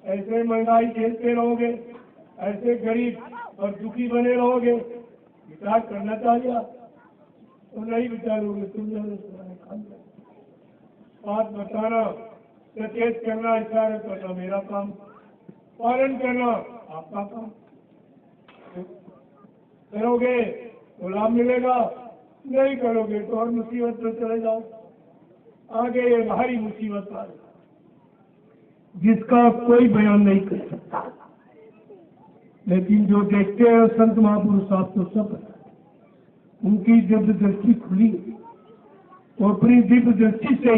ऐसे महंगाई झेलते रहोगे, ऐसे गरीब और दुखी बने रहोगे? विचार करना चाहिए। तो नहीं विचारोगे तुम बात बताना, सचेत करना, इशारा करना मेरा काम, पालन करना आपका काम। करोगे तो लाभ मिलेगा, नहीं करोगे तो और मुसीबत में चले जाओ। आगे ये भारी मुसीबत आ जिसका कोई बयान नहीं कर सकता, लेकिन जो देखते हैं संत महापुरुष आपको सब उनकी दिव्य दृष्टि खुली और अपनी दिव्य दृष्टि से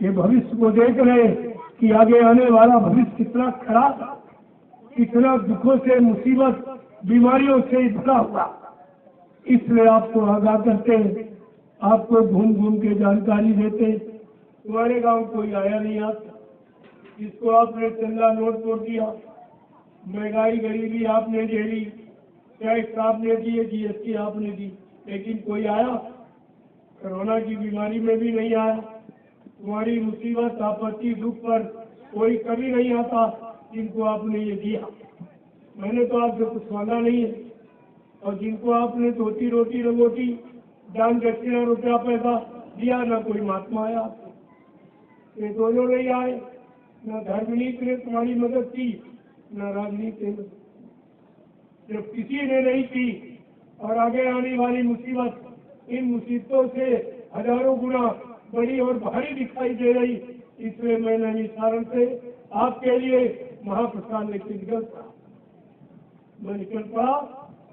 ये भविष्य को देख रहे कि आगे आने वाला भविष्य कितना खराब, कितना दुखों से, मुसीबत, बीमारियों से भरा हुआ। इसलिए आपको आगाह करते, आपको घूम घूम के जानकारी देते। तुम्हारे गांव कोई आया नहीं आता, जिसको आपने चंदा नोट तोड़ दिया, महंगाई गरीबी आपने झेली, टैक्स आपने दिए, GST आपने दी, लेकिन कोई आया? कोरोना की बीमारी में भी नहीं आया। तुम्हारी मुसीबत, आपत्ति, दुख पर कोई कभी नहीं आता जिनको आपने ये दिया। मैंने तो आपसे कुछ मांगा नहीं है, और जिनको आपने धोती रोटी रंगोटी दान दक्षिणा रुपया पैसा दिया, ना कोई महात्मा आया आपको। ये दोनों नहीं आए, न धर्मनीति ने तुम्हारी मदद की, न राजनीति ने। जब किसी ने नहीं की और आगे आने वाली मुसीबत इन मुसीबतों से हजारों गुना बड़ी और भारी दिखाई दे रही, इसलिए मैंने निसारण से आपके लिए महाप्रसाद लेकर निकल पड़ा। मैं निकल पड़ा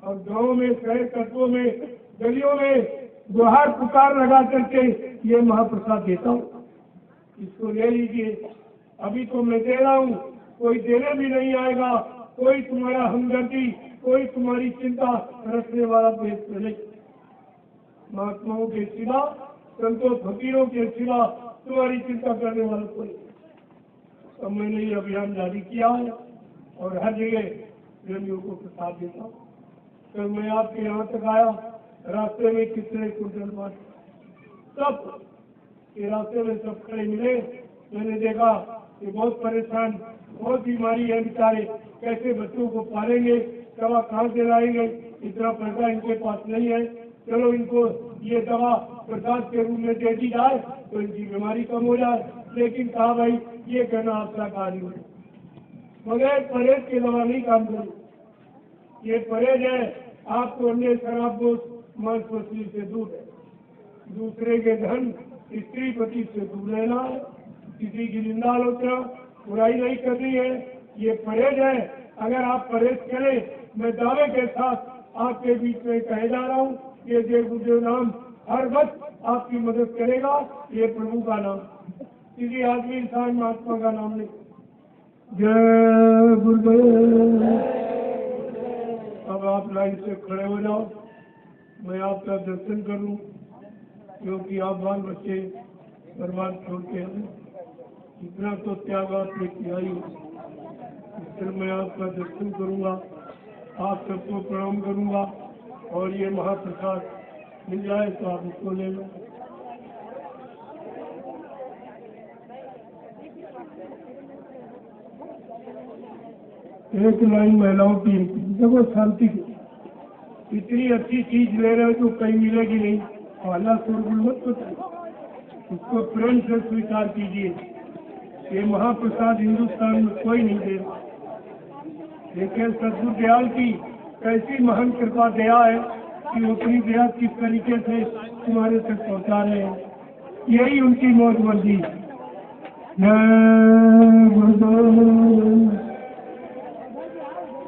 और गाँव में, शहर कस्बों में, गलियों में गुहार पुकार लगा करके ये महाप्रसाद देता हूँ, इसको ले लीजिए। अभी तो मैं दे रहा हूँ, कोई देने भी नहीं आएगा, कोई तुम्हारा हमदर्दी, कोई तुम्हारी चिंता रखने वाला देश में नहीं। महात्माओं के सिवा, संतों फकीरों के सिवा तुम्हारी चिंता करने वाला कोई। तो मैंने ये अभियान जारी किया है और हर जगह प्रेमियों को प्रसाद देता हूँ। तो मैं आपके यहाँ तक आया, रास्ते में कितने कुंटल मार सब ये रास्ते में सब खड़े मिले। मैंने देखा कि बहुत परेशान, बहुत बीमारी है बेचारे, कैसे बच्चों को पालेंगे, दवा कहाँ से लाएंगे, इतना पैसा इनके पास नहीं है। चलो इनको ये दवा प्रसाद के रूप में दे दी जाए तो इनकी बीमारी कम हो जाए। लेकिन कहा भाई ये करना आपका कार्य है, मगर परहेज के दवा नहीं काम करे। ये परहेज है आपको अन्य शराबोश, मांस मछली से दूर है, दूसरे के धन, स्त्री पति से दूर रहना है, किसी की निंदा आलोचना बुराई नहीं करनी है। ये परहेज है। अगर आप परहेज करें, मैं दावे के साथ आपके बीच में कहे जा रहा हूँ, ये देव गुरुदेव नाम हर वक्त आपकी मदद करेगा। ये प्रभु का नाम, किसी आदमी इंसान महात्मा का नाम नहीं। जय गुरुदेव। अब आप लाइन से खड़े हो जाओ, मैं आपका दर्शन करूं, क्योंकि आप बाल बच्चे परिवार छोड़ के आए, इतना तो त्याग आपने किया ही। फिर मैं आपका दर्शन करूंगा, आप सबको प्रणाम करूंगा, और ये महाप्रसाद मिल जाए तो आप इसको ले लो। एक लाइन महिलाओं की, देखो शांति की, इतनी अच्छी चीज ले रहे हो जो कहीं मिलेगी नहीं, पहला शोरगुल मत बताइए, उसको प्रेम से स्वीकार कीजिए। ये महाप्रसाद हिंदुस्तान में कोई नहीं दे रहा। देखिए सदगुरु दयाल की कैसी महान कृपा दया है कि वो अपनी दया किस तरीके से तुम्हारे तक पहुंचा रहे हैं, यही उनकी मौजमंदी। जय गुरुदेव,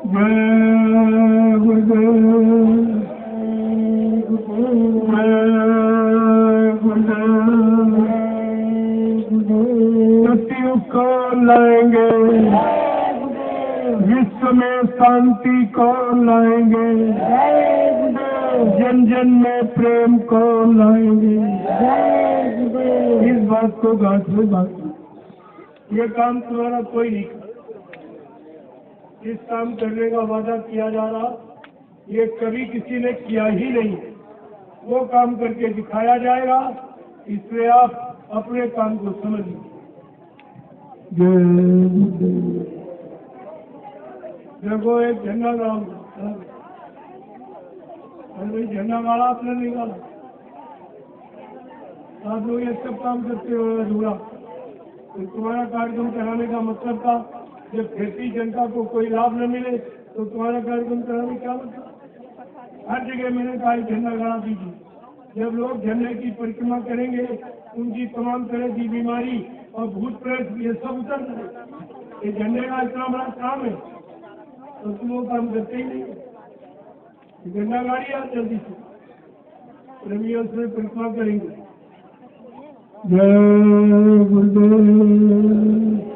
जय गुरुदेव, जय गुरुदेव। सतयुग कौन लाएंगे, विश्व में शांति कौन लाएंगे, जन जन में प्रेम कौन लाएंगे। इस बात को गांठ में बांधो, ये काम तुम्हारा कोई नहीं कर, इस काम करने का वादा किया जा रहा, ये कभी किसी ने किया ही नहीं, वो काम करके दिखाया जाएगा, इसलिए आप अपने काम को समझ लीजिए। देखो एक झंडा गाड़ा, भाई झंडा गाड़ा आपने निकाला, आप लोग ये सब काम करते हो अधूरा। तो तुम्हारा कार्यक्रम कराने का मतलब था, जब खेती जनता को कोई लाभ न मिले तो तुम्हारा कार्यक्रम कराने क्या मतलब। हर जगह मैंने कहा झंडा गाड़ा दीजिए। जब लोग झंडे की परिक्रमा करेंगे, उनकी तमाम तरह की बीमारी और भूत प्रेत ये सब उतर जाए। ये झंडे का इतना बड़ा काम है, तो तुम वो काम करते ही नहीं। झंडा गाड़ी आप जल्दी से प्रेमियों से परिक्रमा करेंगे। जय गुरुदेव।